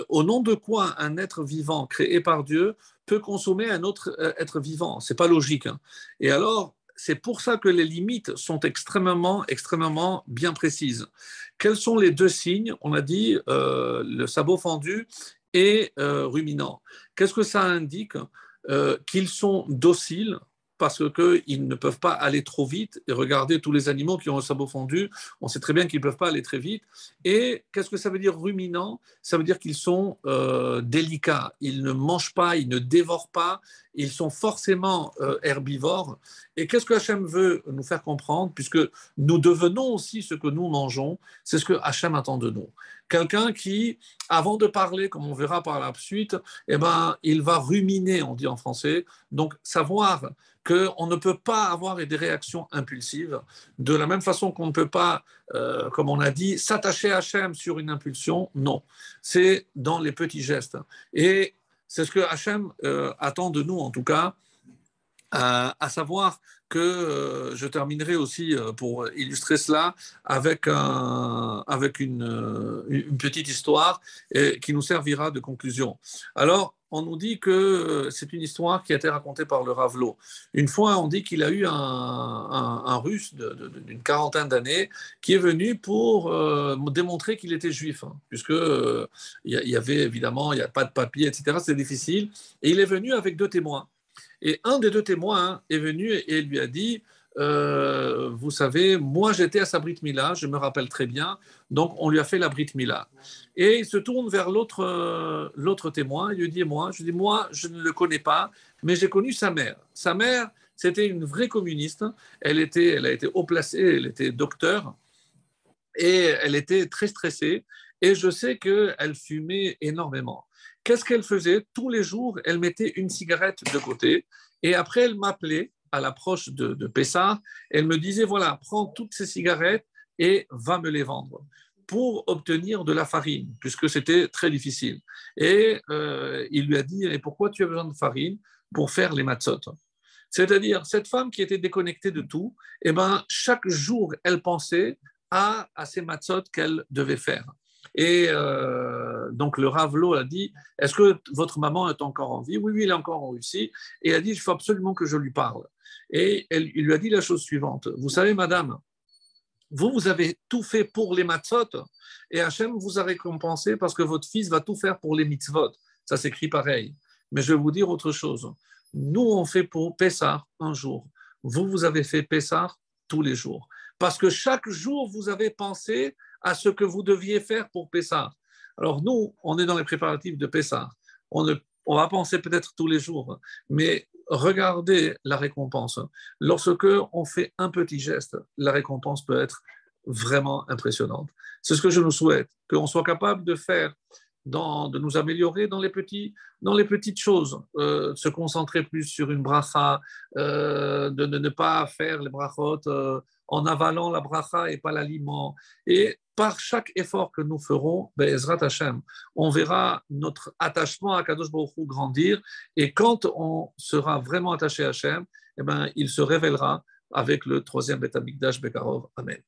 au nom de quoi un être vivant créé par Dieu peut consommer un autre être vivant? C'est pas logique. Hein. Et alors, c'est pour ça que les limites sont extrêmement, extrêmement bien précises. Quels sont les deux signes? On a dit le sabot fendu et ruminants. Qu'est-ce que ça indique? Qu'ils sont dociles parce qu'ils ne peuvent pas aller trop vite. Et regardez tous les animaux qui ont le sabot fondu, on sait très bien qu'ils ne peuvent pas aller très vite. Et qu'est-ce que ça veut dire ruminant? Ça veut dire qu'ils sont délicats. Ils ne mangent pas, ils ne dévorent pas. Ils sont forcément herbivores. Et qu'est-ce que Hachem veut nous faire comprendre? Puisque nous devenons aussi ce que nous mangeons, c'est ce que Hachem attend de nous. Quelqu'un qui, avant de parler, comme on verra par la suite, eh ben, il va ruminer, on dit en français. Donc, savoir qu'on ne peut pas avoir des réactions impulsives, de la même façon qu'on ne peut pas, comme on a dit, s'attacher à Hachem sur une impulsion, non. C'est dans les petits gestes. Et c'est ce que Hachem attend de nous, en tout cas, à savoir que je terminerai aussi pour illustrer cela avec une petite histoire qui nous servira de conclusion. Alors, on nous dit que c'est une histoire qui a été racontée par le Ravlo. Une fois, on dit qu'il a eu un Russe d'une quarantaine d'années qui est venu pour démontrer qu'il était juif, hein, puisque il y avait évidemment, il n'y a pas de papier, etc. C'est difficile. Et il est venu avec 2 témoins. Et un des 2 témoins est venu et lui a dit vous savez, moi j'étais à sa Brit Mila, je me rappelle très bien, donc on lui a fait la Brit Mila. Et il se tourne vers l'autre témoin, il lui dit moi, je ne le connais pas, mais j'ai connu sa mère. Sa mère, c'était une vraie communiste, elle a été haut placée, elle était docteur, et elle était très stressée, et je sais qu'elle fumait énormément. Qu'est-ce qu'elle faisait? Tous les jours, elle mettait une cigarette de côté, et après, elle m'appelait à l'approche de Pessah, elle me disait, voilà, prends toutes ces cigarettes et va me les vendre pour obtenir de la farine, puisque c'était très difficile. Et il lui a dit, et pourquoi tu as besoin de farine? Pour faire les matzot. C'est-à-dire, cette femme qui était déconnectée de tout, eh ben, chaque jour, elle pensait à ces matzot qu'elle devait faire. Et donc le Ravlo a dit, est-ce que votre maman est encore en vie? Oui, oui, elle est encore en Russie. Et elle a dit, il faut absolument que je lui parle. Et il lui a dit la chose suivante, vous savez, madame, vous avez tout fait pour les matzot, et Hachem vous a récompensé parce que votre fils va tout faire pour les mitzvot. Ça s'écrit pareil. Mais je vais vous dire autre chose. Nous, on fait pour Pessah un jour. Vous avez fait Pessah tous les jours. Parce que chaque jour, vous avez pensé à ce que vous deviez faire pour Pessah. Alors nous, on est dans les préparatifs de Pessah. On va penser peut-être tous les jours, mais regardez la récompense. Lorsque on fait un petit geste, la récompense peut être vraiment impressionnante. C'est ce que je nous souhaite, qu'on soit capable de faire, de nous améliorer dans les petites choses, se concentrer plus sur une bracha, de ne pas faire les brachot en avalant la bracha et pas l'aliment. Et par chaque effort que nous ferons, Ezrat Hashem, on verra notre attachement à Kadosh Baruch Hu grandir. Et quand on sera vraiment attaché à Hashem, eh ben, il se révélera avec le troisième Beth Amikdash Bekarov. Amen.